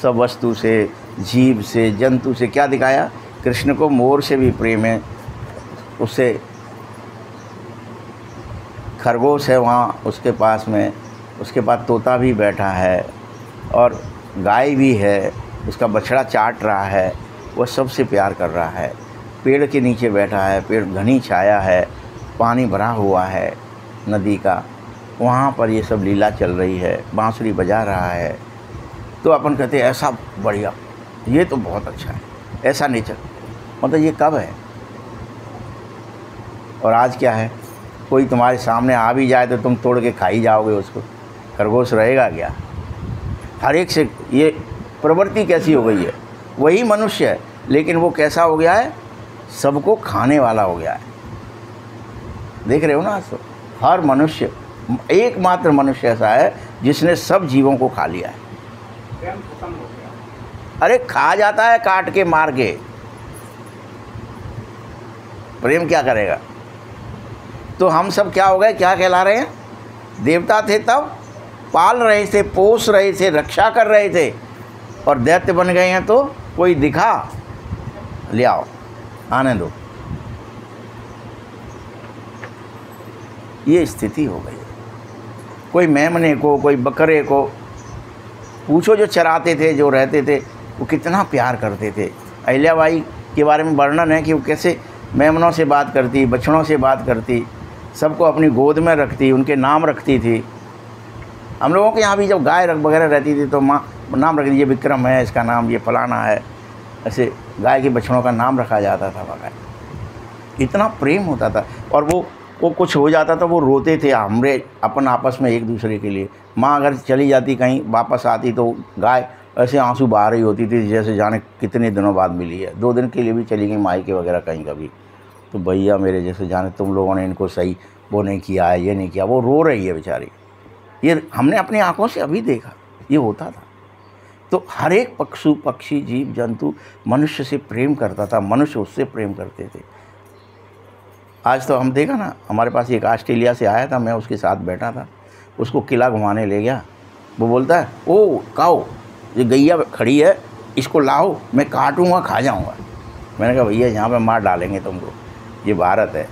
सब वस्तु से, जीव से, जंतु से। क्या दिखाया? कृष्ण को मोर से भी प्रेम है, उससे खरगोश है वहाँ उसके पास में, उसके पास तोता भी बैठा है और गाय भी है, उसका बछड़ा चाट रहा है, वह सबसे प्यार कर रहा है। पेड़ के नीचे बैठा है, पेड़ घनी छाया है, पानी भरा हुआ है नदी का, वहाँ पर ये सब लीला चल रही है, बांसुरी बजा रहा है। तो अपन कहते हैं ऐसा बढ़िया ये तो बहुत अच्छा है, ऐसा नेचर। मतलब ये कब है और आज क्या है? कोई तुम्हारे सामने आ भी जाए तो तुम तोड़ के खा ही जाओगे उसको, खरगोश रहेगा क्या? हर एक से ये प्रवृत्ति कैसी हो गई है? वही मनुष्य है लेकिन वो कैसा हो गया है? सबको खाने वाला हो गया है। देख रहे हो ना, आज तो हर मनुष्य, एकमात्र मनुष्य ऐसा है जिसने सब जीवों को खा लिया है। प्रेम खत्म हो गया। अरे खा जाता है काट के मार के, प्रेम क्या करेगा? तो हम सब क्या हो गए, क्या कहला रहे हैं? देवता थे तब पाल रहे थे, पोस रहे थे, रक्षा कर रहे थे, और दैत्य बन गए हैं तो कोई दिखा ले आओ, आने दो। ये स्थिति हो गई। कोई मेमने को, कोई बकरे को पूछो, जो चराते थे, जो रहते थे, वो कितना प्यार करते थे। अहिल्याबाई के बारे में वर्णन है कि वो कैसे मेमनों से बात करती, बछड़ों से बात करती, सबको अपनी गोद में रखती, उनके नाम रखती थी। हम लोगों के यहाँ भी जब गाय वगैरह रहती थी तो माँ नाम रख दीजिए, विक्रम है इसका नाम, ये फलाना है, ऐसे गाय के बछड़ों का नाम रखा जाता था बगैर। इतना प्रेम होता था। और वो कुछ हो जाता था वो रोते थे, हमरे अपन आपस में एक दूसरे के लिए। माँ अगर चली जाती कहीं, वापस आती तो गाय ऐसे आंसू बहा रही होती थी जैसे जाने कितने दिनों बाद मिली है। 2 दिन के लिए भी चली गई मायके वगैरह कहीं कभी, तो भैया मेरे जैसे जाने तुम लोगों ने इनको सही वो नहीं किया है, ये नहीं किया। वो रो रही है बेचारी। ये हमने अपनी आंखों से अभी देखा, ये होता था। तो हर एक पशु पक्षी जीव जंतु मनुष्य से प्रेम करता था, मनुष्य उससे प्रेम करते थे। आज तो हम देखा ना, हमारे पास एक ऑस्ट्रेलिया से आया था, मैं उसके साथ बैठा था, उसको किला घुमाने ले गया। वो बोलता है, ओ काओ, ये गैया खड़ी है, इसको लाओ, मैं काटूंगा खा जाऊंगा। मैंने कहा भैया यहाँ पे मार डालेंगे तुमको, ये भारत है,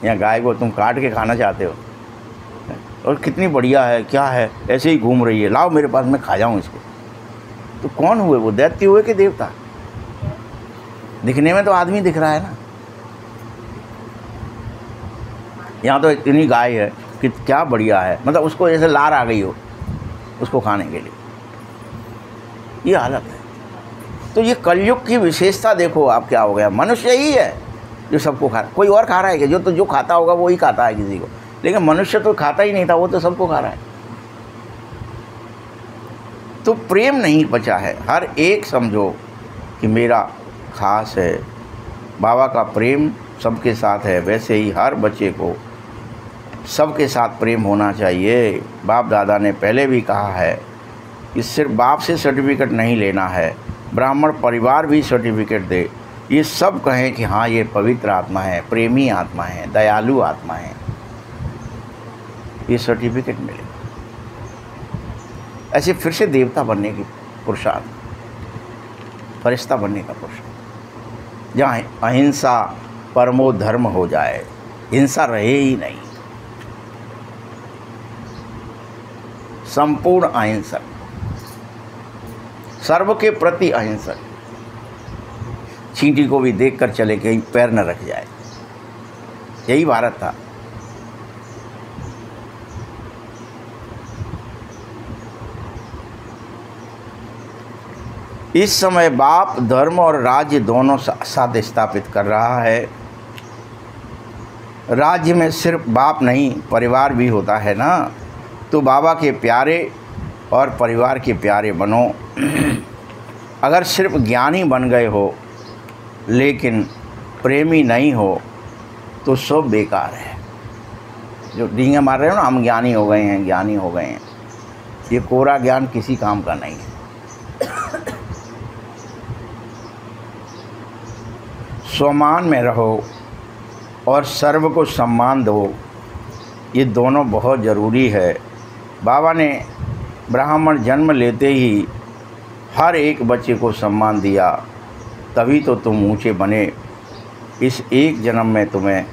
यहाँ गाय को तुम काट के खाना चाहते हो? और कितनी बढ़िया है, क्या है, ऐसे ही घूम रही है, लाओ मेरे पास, मैं खा जाऊँ इसको। तो कौन हुए वो, दैत्य हुए कि देवता? दिखने में तो आदमी दिख रहा है ना। यहाँ तो इतनी गाय है कि क्या बढ़िया है, मतलब उसको जैसे लार आ गई हो उसको खाने के लिए, ये हालत है। तो ये कलयुग की विशेषता देखो आप, क्या हो गया? मनुष्य ही है जो सबको खा रहा है। कोई और खा रहा है कि जो खाता होगा वो ही खाता है किसी को, लेकिन मनुष्य तो खाता ही नहीं था, वो तो सबको खा रहा है। तो प्रेम नहीं बचा है। हर एक समझो कि मेरा खास है। बाबा का प्रेम सबके साथ है, वैसे ही हर बच्चे को सबके साथ प्रेम होना चाहिए। बाप दादा ने पहले भी कहा है कि सिर्फ बाप से सर्टिफिकेट नहीं लेना है, ब्राह्मण परिवार भी सर्टिफिकेट दे। ये सब कहें कि हाँ ये पवित्र आत्मा है, प्रेमी आत्मा है, दयालु आत्मा है, ये सर्टिफिकेट मिले। ऐसे फिर से देवता बनने की पुरुषार्थ, फरिश्ता बनने का पुरुषार्थ, जहाँ अहिंसा परमो धर्म हो जाए, हिंसा रहे ही नहीं, संपूर्ण अहिंसक, सर्व के प्रति अहिंसक, चींटी को भी देखकर चले, कहीं पैर न रख जाए। यही भारत था। इस समय बाप धर्म और राज्य दोनों साथ स्थापित कर रहा है। राज्य में सिर्फ बाप नहीं, परिवार भी होता है ना। तो बाबा के प्यारे और परिवार के प्यारे बनो। अगर सिर्फ ज्ञानी बन गए हो लेकिन प्रेमी नहीं हो तो सब बेकार है। जो डींगे मार रहे हो ना, हम ज्ञानी हो गए हैं, ज्ञानी हो गए हैं, ये कोरा ज्ञान किसी काम का नहीं है। स्वमान में रहो और सर्व को सम्मान दो, ये दोनों बहुत ज़रूरी है। बाबा ने ब्राह्मण जन्म लेते ही हर एक बच्चे को सम्मान दिया, तभी तो तुम ऊंचे बने। इस एक जन्म में तुम्हें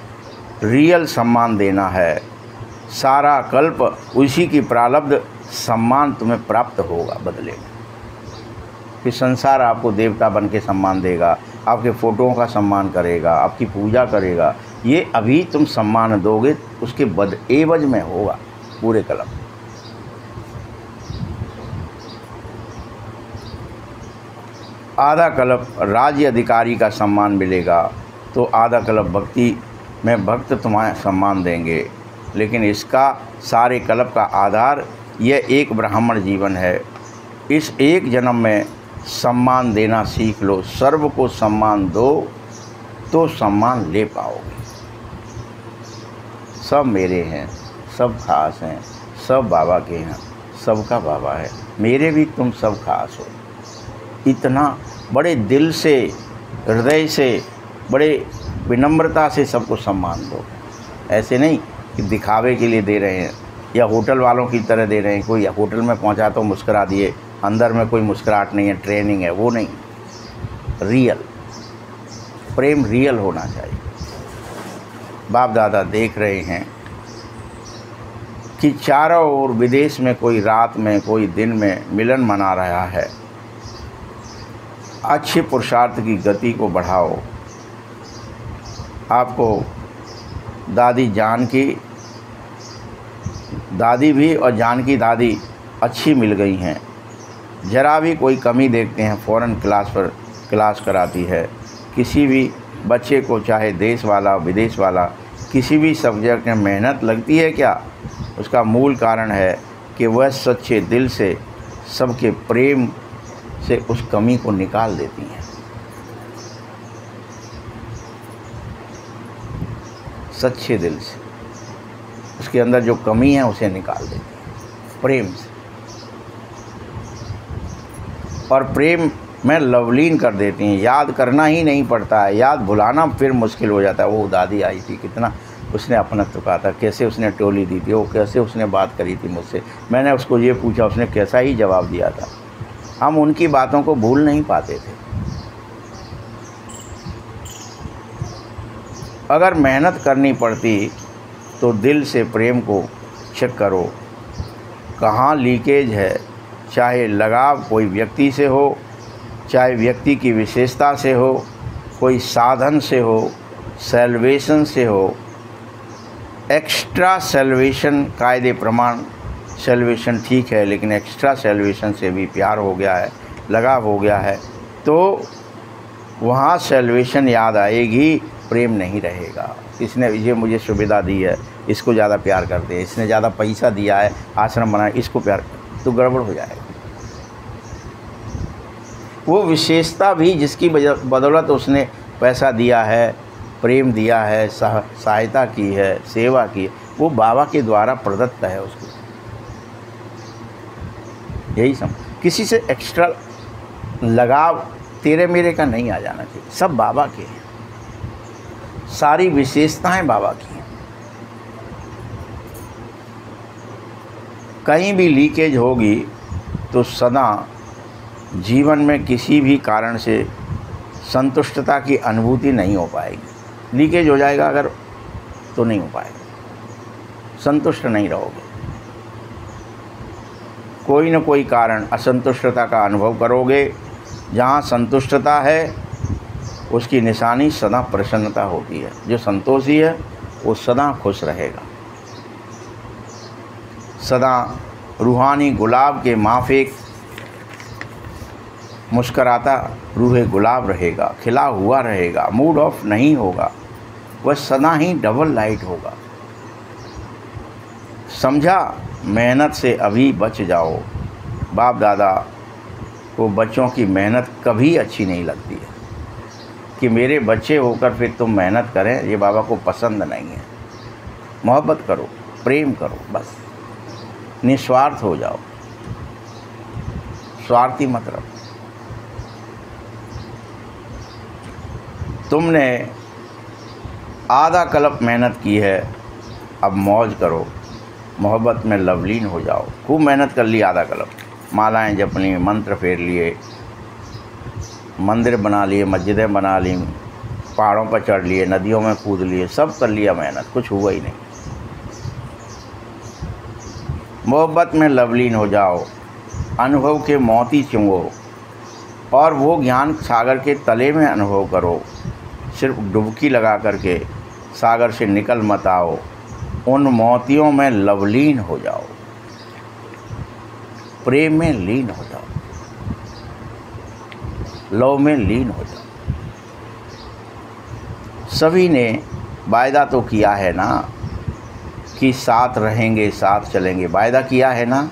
रियल सम्मान देना है। सारा कल्प उसी की प्रारब्ध सम्मान तुम्हें प्राप्त होगा बदले में। फिर संसार आपको देवता बन के सम्मान देगा, आपके फ़ोटोओं का सम्मान करेगा, आपकी पूजा करेगा। ये अभी तुम सम्मान दोगे, उसके बदएवज में होगा पूरे कलम। आधा कल्प राज्य अधिकारी का सम्मान मिलेगा तो आधा कल्प भक्ति में भक्त तुम्हारा सम्मान देंगे। लेकिन इसका सारे कल्प का आधार यह एक ब्राह्मण जीवन है। इस एक जन्म में सम्मान देना सीख लो। सर्व को सम्मान दो तो सम्मान ले पाओगे। सब मेरे हैं, सब खास हैं, सब बाबा के हैं, सबका बाबा है। मेरे भी तुम सब खास हो। इतना बड़े दिल से, हृदय से, बड़े विनम्रता से सबको सम्मान दो। ऐसे नहीं कि दिखावे के लिए दे रहे हैं या होटल वालों की तरह दे रहे हैं। कोई होटल में पहुंचा तो मुस्करा दिए, अंदर में कोई मुस्कुराहट नहीं है, ट्रेनिंग है, वो नहीं। रियल प्रेम रियल होना चाहिए। बाप दादा देख रहे हैं कि चारों ओर विदेश में कोई रात में, कोई दिन में मिलन मना रहा है। अच्छे पुरुषार्थ की गति को बढ़ाओ। आपको दादी जानकी दादी भी और जानकी दादी अच्छी मिल गई हैं। ज़रा भी कोई कमी देखते हैं फ़ौरन क्लास कराती है। किसी भी बच्चे को, चाहे देश वाला विदेश वाला, किसी भी सब्जेक्ट में मेहनत लगती है क्या? उसका मूल कारण है कि वह सच्चे दिल से सबके प्रेम से उस कमी को निकाल देती हैं। सच्चे दिल से उसके अंदर जो कमी है उसे निकाल देती हैं प्रेम से। और प्रेम में लवलीन कर देती हैं। याद करना ही नहीं पड़ता है, याद भुलाना फिर मुश्किल हो जाता है। वो दादी आई थी, कितना उसने अपनत्व कहा था, कैसे उसने टोली दी थी, वो कैसे उसने बात करी थी मुझसे, मैंने उसको ये पूछा, उसने कैसा ही जवाब दिया था। हम उनकी बातों को भूल नहीं पाते थे। अगर मेहनत करनी पड़ती तो दिल से प्रेम को चेक करो, कहाँ लीकेज है। चाहे लगाव कोई व्यक्ति से हो, चाहे व्यक्ति की विशेषता से हो, कोई साधन से हो, सेल्वेशन से हो, एक्स्ट्रा सेल्वेशन कायदे प्रमाण सेल्वेशन ठीक है, लेकिन एक्स्ट्रा सेल्वेशन से भी प्यार हो गया है, लगाव हो गया है, तो वहाँ सेल्वेशन याद आएगी, प्रेम नहीं रहेगा। इसने ये मुझे सुविधा दी है, इसको ज़्यादा प्यार करते हैं, इसने ज़्यादा पैसा दिया है, आश्रम बनाया, इसको प्यार, तो गड़बड़ हो जाएगा। वो विशेषता भी जिसकी बदौलत उसने पैसा दिया है, प्रेम दिया है, सहायता की है, सेवा की है, वो बाबा के द्वारा प्रदत्त है उसको। यही समझ, किसी से एक्स्ट्रा लगाव तेरे मेरे का नहीं आ जाना चाहिए। सब बाबा के हैं, सारी विशेषताएं बाबा की हैं। कहीं भी लीकेज होगी तो सदा जीवन में किसी भी कारण से संतुष्टता की अनुभूति नहीं हो पाएगी। लीकेज हो जाएगा अगर तो नहीं हो पाएगा, संतुष्ट नहीं रहोगे। कोई न कोई कारण असंतुष्टता का अनुभव करोगे। जहाँ संतुष्टता है उसकी निशानी सदा प्रसन्नता होती है। जो संतोषी है वो सदा खुश रहेगा, सदा रूहानी गुलाब के माफिक मुस्कराता रूहे गुलाब रहेगा, खिला हुआ रहेगा, मूड ऑफ नहीं होगा, वह सदा ही डबल लाइट होगा। समझा? मेहनत से अभी बच जाओ। बाप दादा को बच्चों की मेहनत कभी अच्छी नहीं लगती है कि मेरे बच्चे होकर फिर तुम मेहनत करें, ये बाबा को पसंद नहीं है। मोहब्बत करो, प्रेम करो, बस निस्वार्थ हो जाओ, स्वार्थी मत रहो। तुमने आधा कल्प मेहनत की है, अब मौज करो, मोहब्बत में लवलीन हो जाओ। खूब मेहनत कर ली आधा कल्प, मालाएं जप ली, मंत्र फेर लिए, मंदिर बना लिए, मस्जिदें बना ली, पहाड़ों पर चढ़ लिए, नदियों में कूद लिए, सब कर लिया मेहनत, कुछ हुआ ही नहीं। मोहब्बत में लवलीन हो जाओ, अनुभव के मोती चुंगो और वो ज्ञान सागर के तले में अनुभव करो। सिर्फ डुबकी लगा करके सागर से निकल मत आओ, उन मोतियों में लवलीन हो जाओ, प्रेम में लीन हो जाओ। लव में लीन हो जाओ। सभी ने वायदा तो किया है ना कि साथ रहेंगे, साथ चलेंगे, वायदा किया है ना,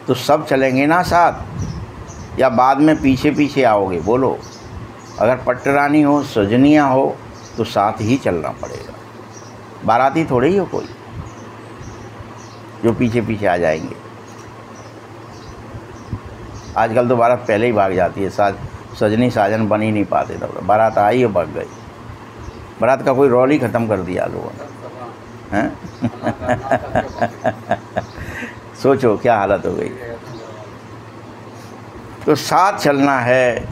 तो सब चलेंगे ना साथ, या बाद में पीछे पीछे आओगे? बोलो। अगर पट्टरानी हो, सजनियाँ हो, तो साथ ही चलना पड़ेगा। बाराती थोड़े ही हो कोई जो पीछे पीछे आ जाएंगे। आजकल तो बारात पहले ही भाग जाती है, सजनी साजन बन ही नहीं पाते, तब बारात आई और भाग गई। बारात का कोई रोल ही ख़त्म कर दिया लोगों ने, हैं? सोचो क्या हालत हो गई। तो साथ चलना है,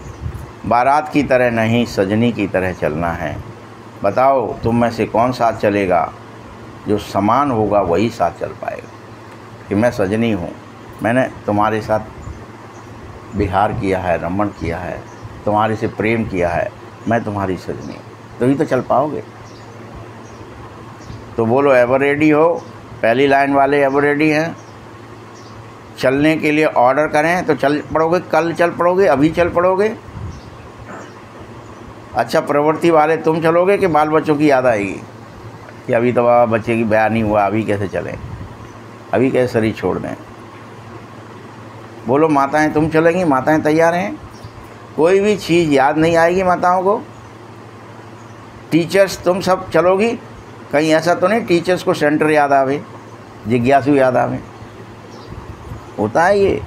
बारात की तरह नहीं, सजनी की तरह चलना है। बताओ तुम में से कौन साथ चलेगा? जो समान होगा वही साथ चल पाएगा। कि मैं सजनी हूँ, मैंने तुम्हारे साथ विहार किया है, रमण किया है, तुम्हारे से प्रेम किया है, मैं तुम्हारी सजनी हूँ, तो ही तो चल पाओगे। तो बोलो एवर रेडी हो? पहली लाइन वाले एवर रेडी हैं? चलने के लिए ऑर्डर करें तो चल पड़ोगे? कल चल पड़ोगे? अभी चल पड़ोगे? अच्छा, प्रवृत्ति वाले तुम चलोगे कि बाल बच्चों की याद आएगी कि अभी तो बच्चे की ब्याह नहीं हुआ, अभी कैसे चलें, अभी कैसे शरीर छोड़ दें? बोलो माताएं तुम चलेंगी? माताएं तैयार हैं? कोई भी चीज़ याद नहीं आएगी माताओं को? टीचर्स तुम सब चलोगी? कहीं ऐसा तो नहीं टीचर्स को सेंटर याद आवे, जिज्ञासु याद आवे? होता है ये।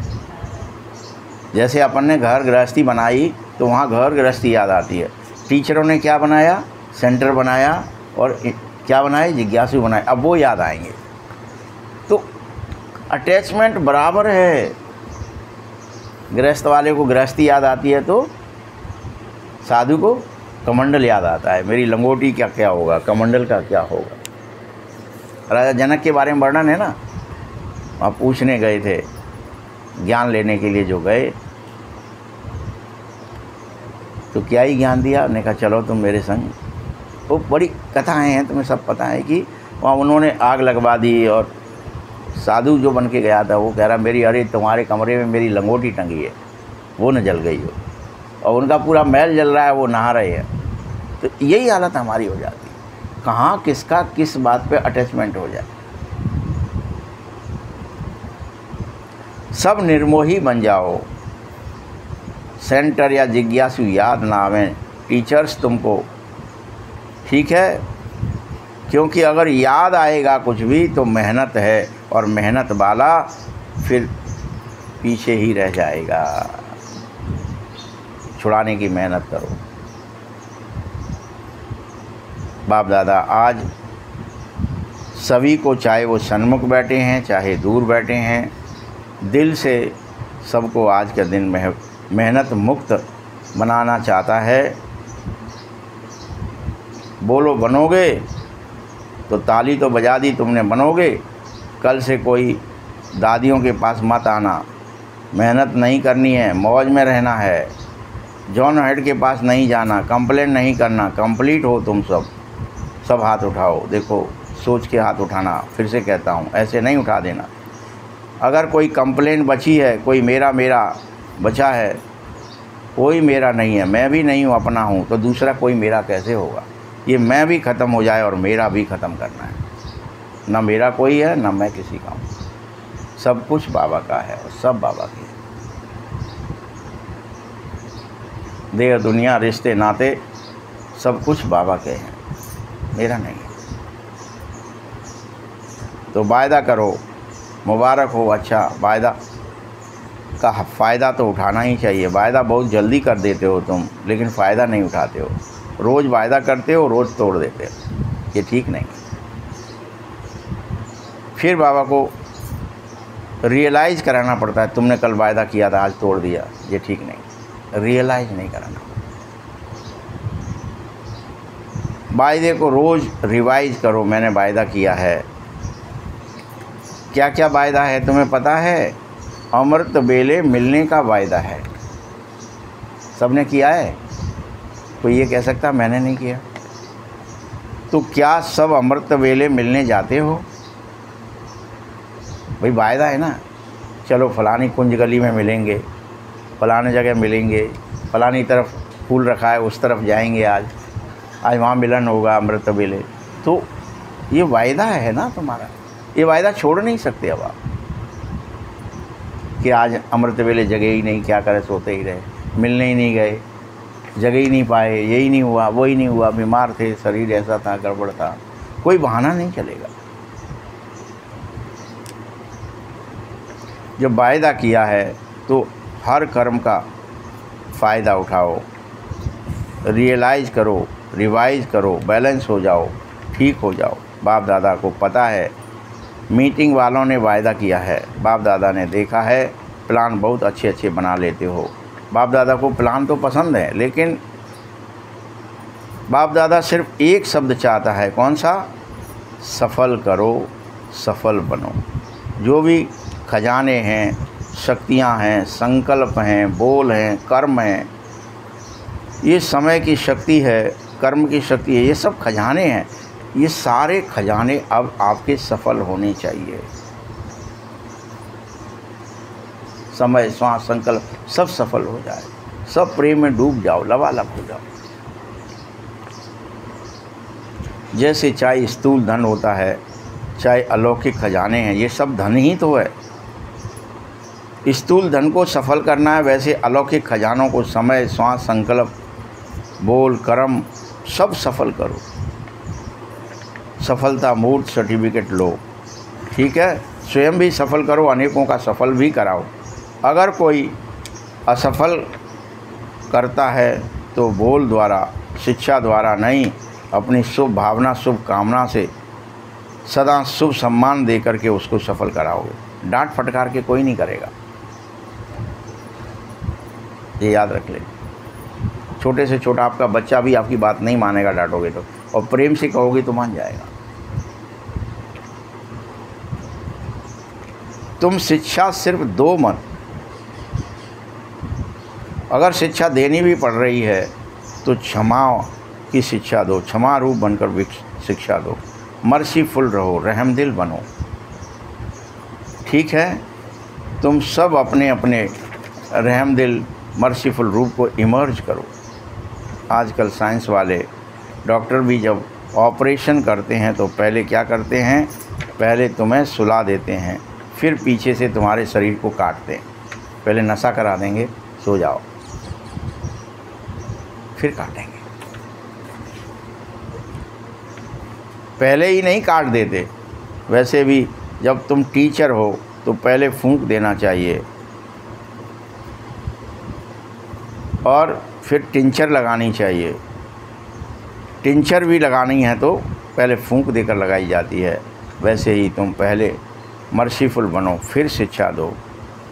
जैसे अपन ने घर गृहस्थी बनाई तो वहाँ घर गृहस्थी याद आती है। टीचरों ने क्या बनाया? सेंटर बनाया, और क्या बनाए? जिज्ञासु बनाए। अब वो याद आएंगे। तो अटैचमेंट बराबर है। गृहस्थ वाले को गृहस्थी याद आती है तो साधु को कमंडल याद आता है। मेरी लंगोटी का क्या होगा, कमंडल का क्या होगा। राजा जनक के बारे में वर्णन है ना, वहाँ पूछने गए थे, ज्ञान लेने के लिए जो गए, तो क्या ही ज्ञान दिया। उन्होंने कहा चलो तुम मेरे संग। वो बड़ी कथाएं हैं, तुम्हें सब पता है कि वहाँ उन्होंने आग लगवा दी, और साधु जो बन के गया था वो कह रहा मेरी, अरे तुम्हारे कमरे में मेरी लंगोटी टंगी है, वो न जल गई हो, और उनका पूरा महल जल रहा है, वो नहा रहे हैं। तो यही हालत हमारी हो जाती है। कहाँ किसका किस बात पे अटैचमेंट हो जाए। सब निर्मोही बन जाओ, सेंटर या जिज्ञासु याद ना आवें टीचर्स तुमको, ठीक है? क्योंकि अगर याद आएगा कुछ भी तो मेहनत है, और मेहनत वाला फिर पीछे ही रह जाएगा। छुड़ाने की मेहनत करो। बाप दादा आज सभी को, चाहे वो सन्मुख बैठे हैं चाहे दूर बैठे हैं, दिल से सबको आज का दिन मेहनत मुक्त बनाना चाहता है। बोलो बनोगे? तो ताली तो बजा दी तुमने, बनोगे? कल से कोई दादियों के पास मत आना, मेहनत नहीं करनी है, मौज में रहना है, जॉन हेड के पास नहीं जाना, कंप्लेंट नहीं करना। कंप्लीट हो तुम सब हाथ उठाओ। देखो सोच के हाथ उठाना, फिर से कहता हूँ, ऐसे नहीं उठा देना। अगर कोई कंप्लेंट बची है, कोई मेरा बचा है, कोई मेरा नहीं है, मैं भी नहीं हूँ, अपना हूँ, तो दूसरा कोई मेरा कैसे होगा? ये मैं भी ख़त्म हो जाए और मेरा भी ख़त्म करना है। ना मेरा कोई है, ना मैं किसी का हूँ। सब कुछ बाबा का है और सब बाबा की है। देह दुनिया रिश्ते नाते सब कुछ बाबा के हैं, मेरा नहीं है। तो वायदा करो, मुबारक हो। अच्छा, वायदा का फ़ायदा तो उठाना ही चाहिए। वायदा बहुत जल्दी कर देते हो तुम, लेकिन फ़ायदा नहीं उठाते हो। रोज़ वायदा करते हो, रोज़ तोड़ देते हो, ये ठीक नहीं। फिर बाबा को रियलाइज़ कराना पड़ता है, तुमने कल वायदा किया था, आज तोड़ दिया, ये ठीक नहीं। रियलाइज़ नहीं कराना। वायदे को रोज़ रिवाइज़ करो, मैंने वायदा किया है। क्या क्या वायदा है तुम्हें पता है? अमृत बेले मिलने का वायदा है। सबने किया है? कोई ये कह सकता मैंने नहीं किया? तो क्या सब अमृत बेले मिलने जाते हो? भाई वायदा है ना, चलो फलानी कुंज गली में मिलेंगे, फलाने जगह मिलेंगे, फलानी तरफ फूल रखा है उस तरफ जाएंगे, आज वहाँ मिलन होगा अमृत वेले। तो ये वायदा है ना तुम्हारा, ये वायदा छोड़ नहीं सकते अब आप कि आज अमृत वेले जगह ही नहीं, क्या करे, सोते ही रहे, मिलने ही नहीं गए, जगह ही नहीं पाए, यही नहीं हुआ, वो ही नहीं हुआ, बीमार थे, शरीर ऐसा था, गड़बड़ था, कोई बहाना नहीं चलेगा। जब वायदा किया है तो हर कर्म का फ़ायदा उठाओ, रियलाइज़ करो, रिवाइज़ करो, बैलेंस हो जाओ, ठीक हो जाओ। बाप दादा को पता है, मीटिंग वालों ने वायदा किया है, बाप दादा ने देखा है, प्लान बहुत अच्छे अच्छे बना लेते हो। बाप दादा को प्लान तो पसंद है, लेकिन बाप दादा सिर्फ एक शब्द चाहता है, कौन सा? सफल करो, सफल बनो। जो भी खजाने हैं, शक्तियां हैं, संकल्प हैं, बोल हैं, कर्म हैं, ये समय की शक्ति है, कर्म की शक्ति है, ये सब खजाने हैं। ये सारे खजाने अब आपके सफल होने चाहिए। समय, श्वास, संकल्प सब सफल हो जाए, सब प्रेम में डूब जाओ, लबालब हो जाओ। जैसे चाहे स्थूल धन होता है, चाहे अलौकिक खजाने हैं, ये सब धन ही तो है। स्थूल धन को सफल करना है, वैसे अलौकिक खजानों को समय, श्वास, संकल्प, बोल, कर्म सब सफल करो। सफलता मूर्त सर्टिफिकेट लो, ठीक है? स्वयं भी सफल करो, अनेकों का सफल भी कराओ। अगर कोई असफल करता है तो बोल द्वारा, शिक्षा द्वारा नहीं, अपनी शुभ भावना, शुभ कामना से सदा शुभ सम्मान दे करके उसको सफल कराओगे। डांट फटकार के कोई नहीं करेगा, ये याद रख ले। छोटे से छोटा आपका बच्चा भी आपकी बात नहीं मानेगा डांटोगे तो, और प्रेम से कहोगे तो मान जाएगा। तुम शिक्षा सिर्फ दो मत, अगर शिक्षा देनी भी पड़ रही है तो क्षमा की शिक्षा दो, क्षमा रूप बनकर शिक्षा दो। मर्सीफुल रहो, रहमदिल बनो, ठीक है? तुम सब अपने अपने रहमदिल मर्सीफुल रूप को इमर्ज करो। आजकल साइंस वाले डॉक्टर भी जब ऑपरेशन करते हैं तो पहले क्या करते हैं? पहले तुम्हें सुला देते हैं, फिर पीछे से तुम्हारे शरीर को काटते हैं। पहले नशा करा देंगे, सो जाओ, फिर काटेंगे। पहले ही नहीं काट देते। वैसे भी जब तुम टीचर हो तो पहले फूंक देना चाहिए और फिर टिंचर लगानी चाहिए। टिंचर भी लगानी है तो पहले फूंक देकर लगाई जाती है। वैसे ही तुम पहले मर्सीफुल बनो, फिर शिक्षा दो।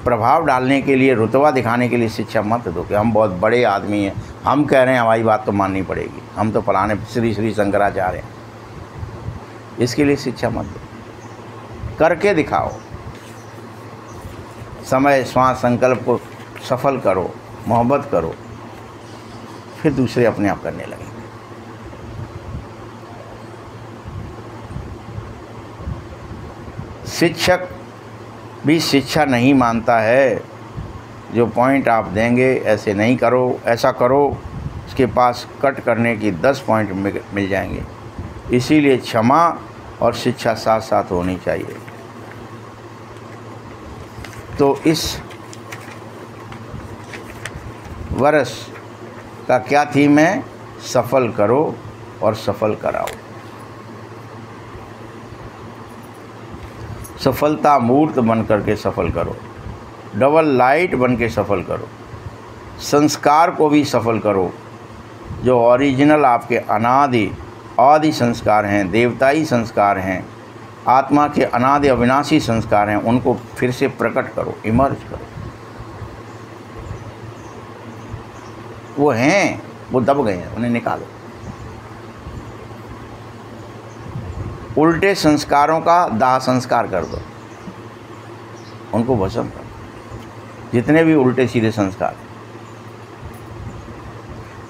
प्रभाव डालने के लिए, रुतबा दिखाने के लिए शिक्षा मत दो कि हम बहुत बड़े आदमी हैं, हम कह रहे हैं हमारी बात तो माननी पड़ेगी, हम तो फलाने श्री श्री शंकराचार्य हैं। इसके लिए शिक्षा मत दो, करके दिखाओ। समय, श्वास, संकल्प को सफल करो, मोहब्बत करो, फिर दूसरे अपने आप करने लगेंगे। शिक्षक भी शिक्षा नहीं मानता है। जो पॉइंट आप देंगे, ऐसे नहीं करो, ऐसा करो, उसके पास कट करने की 10 पॉइंट मिल जाएंगे। इसीलिए क्षमा और शिक्षा साथ साथ होनी चाहिए। तो इस वर्ष का क्या थीम है? सफल करो और सफल कराओ। सफलता मूर्त बन करके सफल करो, डबल लाइट बन के सफल करो। संस्कार को भी सफल करो, जो ओरिजिनल आपके अनादि आदि संस्कार हैं, देवताई संस्कार हैं, आत्मा के अनादि अविनाशी संस्कार हैं, उनको फिर से प्रकट करो, इमर्ज करो। वो हैं, वो दब गए हैं, उन्हें निकालो। उल्टे संस्कारों का दाह संस्कार कर दो, उनको भस्म कर दो, जितने भी उल्टे सीधे संस्कार।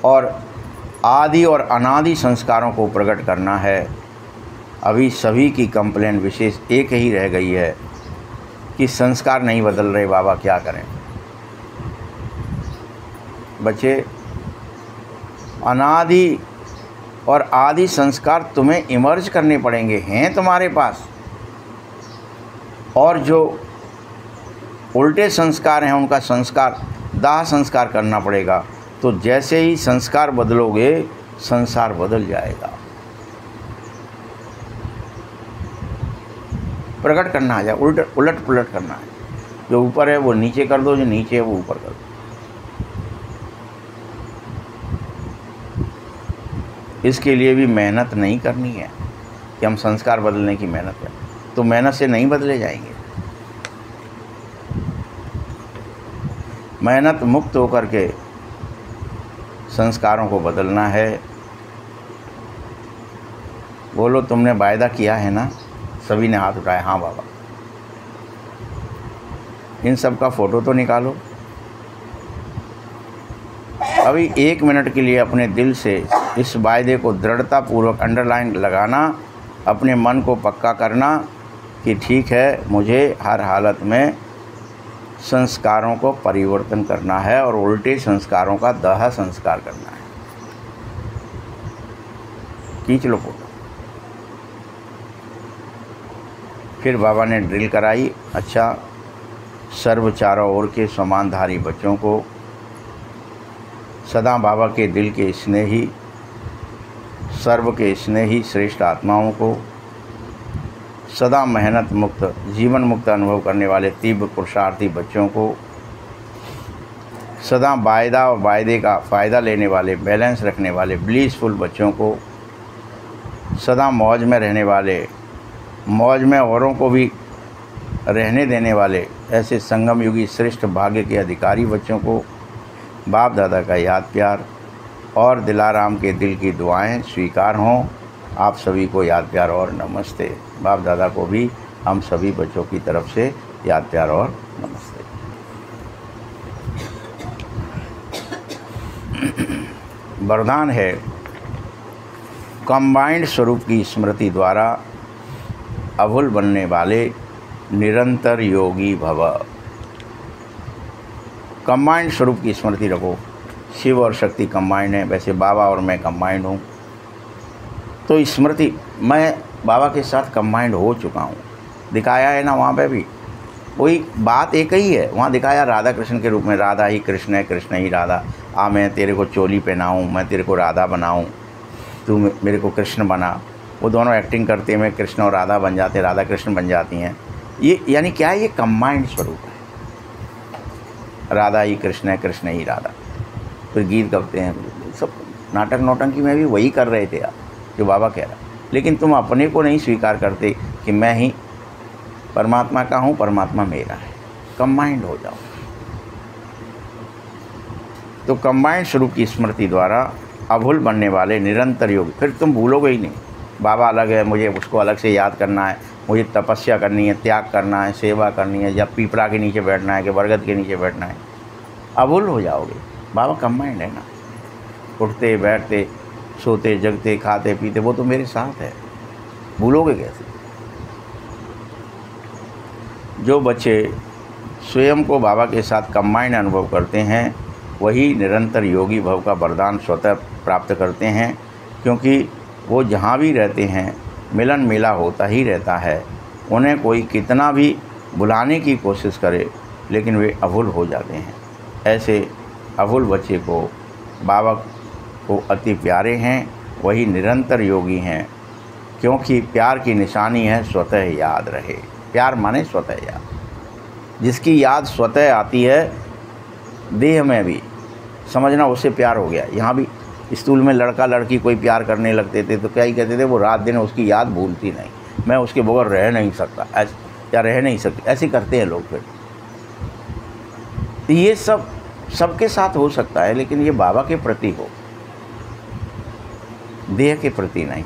और आदि और अनादि संस्कारों को प्रकट करना है। अभी सभी की कंप्लेन विशेष एक ही रह गई है कि संस्कार नहीं बदल रहे, बाबा क्या करें। बच्चे, अनादि और आदि संस्कार तुम्हें इमर्ज करने पड़ेंगे, हैं तुम्हारे पास, और जो उल्टे संस्कार हैं उनका संस्कार दाह संस्कार करना पड़ेगा। तो जैसे ही संस्कार बदलोगे संसार बदल जाएगा। प्रकट करना है, उलट पुलट करना है। जो ऊपर है वो नीचे कर दो, जो नीचे है वो ऊपर कर दो। इसके लिए भी मेहनत नहीं करनी है कि हम संस्कार बदलने की मेहनत करें, तो मेहनत से नहीं बदले जाएंगे। मेहनत मुक्त होकर के संस्कारों को बदलना है। बोलो, तुमने वायदा किया है ना? सभी ने हाथ उठाया, हाँ बाबा। इन सब का फ़ोटो तो निकालो। अभी 1 मिनट के लिए अपने दिल से इस वायदे को दृढ़तापूर्वक अंडरलाइन लगाना, अपने मन को पक्का करना कि ठीक है, मुझे हर हालत में संस्कारों को परिवर्तन करना है और उल्टे संस्कारों का दाह संस्कार करना है। खींच लो फोटो। फिर बाबा ने ड्रिल कराई। अच्छा, सर्व चारों ओर के समानधारी बच्चों को, सदा बाबा के दिल के स्नेही, सर्व के स्नेही श्रेष्ठ आत्माओं को, सदा मेहनत मुक्त, जीवन मुक्त अनुभव करने वाले तीव्र पुरुषार्थी बच्चों को, सदा वायदा और वायदे का फ़ायदा लेने वाले, बैलेंस रखने वाले ब्लीसफुल बच्चों को, सदा मौज में रहने वाले, मौज में औरों को भी रहने देने वाले ऐसे संगम युगी श्रेष्ठ भाग्य के अधिकारी बच्चों को बाप दादा का याद प्यार और दिलाराम के दिल की दुआएं स्वीकार हों। आप सभी को याद प्यार और नमस्ते। बाप दादा को भी हम सभी बच्चों की तरफ से याद प्यार और नमस्ते। वरदान है, कंबाइंड स्वरूप की स्मृति द्वारा अभुल बनने वाले निरंतर योगी भव। कंबाइंड स्वरूप की स्मृति रखो। शिव और शक्ति कंबाइंड है, वैसे बाबा और मैं कंबाइंड हूँ। तो स्मृति, मैं बाबा के साथ कंबाइंड हो चुका हूँ। दिखाया है ना, वहाँ पे भी वही बात एक ही है। वहाँ दिखाया राधा कृष्ण के रूप में, राधा ही कृष्ण है, कृष्ण ही राधा। मैं तेरे को चोली पहनाऊँ, मैं तेरे को राधा बनाऊँ, तू मेरे को कृष्ण बना। वो दोनों एक्टिंग करते हुए कृष्ण और राधा बन जाते, राधा कृष्ण बन जाती हैं। ये यानी क्या है? ये कंबाइंड स्वरूप है। राधा ही कृष्ण है, कृष्ण ही राधा। फिर गीत गाते हैं, सब नाटक नौटंकी में भी वही कर रहे थे आप, जो बाबा कह रहा। लेकिन तुम अपने को नहीं स्वीकार करते कि मैं ही परमात्मा का हूँ, परमात्मा मेरा है। कंबाइंड हो जाओ। तो कंबाइंड स्वरूप की स्मृति द्वारा अभूल बनने वाले निरंतर योग, फिर तुम भूलोगे ही नहीं। बाबा अलग है, मुझे उसको अलग से याद करना है, मुझे तपस्या करनी है, त्याग करना है, सेवा करनी है, या पीपड़ा के नीचे बैठना है कि बरगद के नीचे बैठना है। अभूल हो जाओगे। बाबा कंबाइंड है ना, उठते बैठते, सोते जगते, खाते पीते, वो तो मेरे साथ है। भूलोगे कैसे? जो बच्चे स्वयं को बाबा के साथ कंबाइंड अनुभव करते हैं, वही निरंतर योगी भव का वरदान स्वतः प्राप्त करते हैं, क्योंकि वो जहाँ भी रहते हैं मिलन मेला होता ही रहता है। उन्हें कोई कितना भी बुलाने की कोशिश करे, लेकिन वे अभूल हो जाते हैं। ऐसे अभूल बच्चे को बाबा को अति प्यारे हैं, वही निरंतर योगी हैं, क्योंकि प्यार की निशानी है स्वतः याद रहे। प्यार माने स्वतः याद। जिसकी याद स्वतः आती है देह में भी, समझना उससे प्यार हो गया। यहाँ भी स्कूल में लड़का लड़की कोई प्यार करने लगते थे तो क्या ही कहते थे, वो रात दिन उसकी याद भूलती नहीं, मैं उसके बगैर रह नहीं सकता, ऐसे या रह नहीं सकती, ऐसे करते हैं लोग। फिर ये सब सबके साथ हो सकता है, लेकिन ये बाबा के प्रति हो, देह के प्रति नहीं।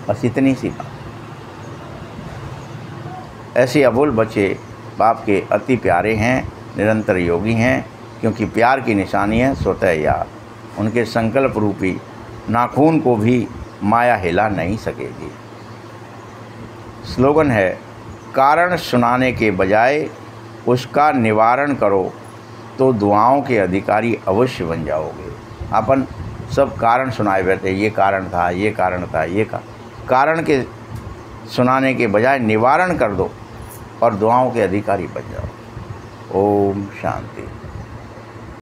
बस इतनी सी बात। ऐसे अबोल बच्चे बाप के अति प्यारे हैं, निरंतर योगी हैं, क्योंकि प्यार की निशानी है स्वतः याद। उनके संकल्प रूपी नाखून को भी माया हिला नहीं सकेगी। स्लोगन है, कारण सुनाने के बजाय उसका निवारण करो, तो दुआओं के अधिकारी अवश्य बन जाओगे। अपन सब कारण सुनाए बैठे, ये कारण था, ये कारण था, ये कारण के सुनाने के बजाय निवारण कर दो और दुआओं के अधिकारी बन जाओ। ओम शांति।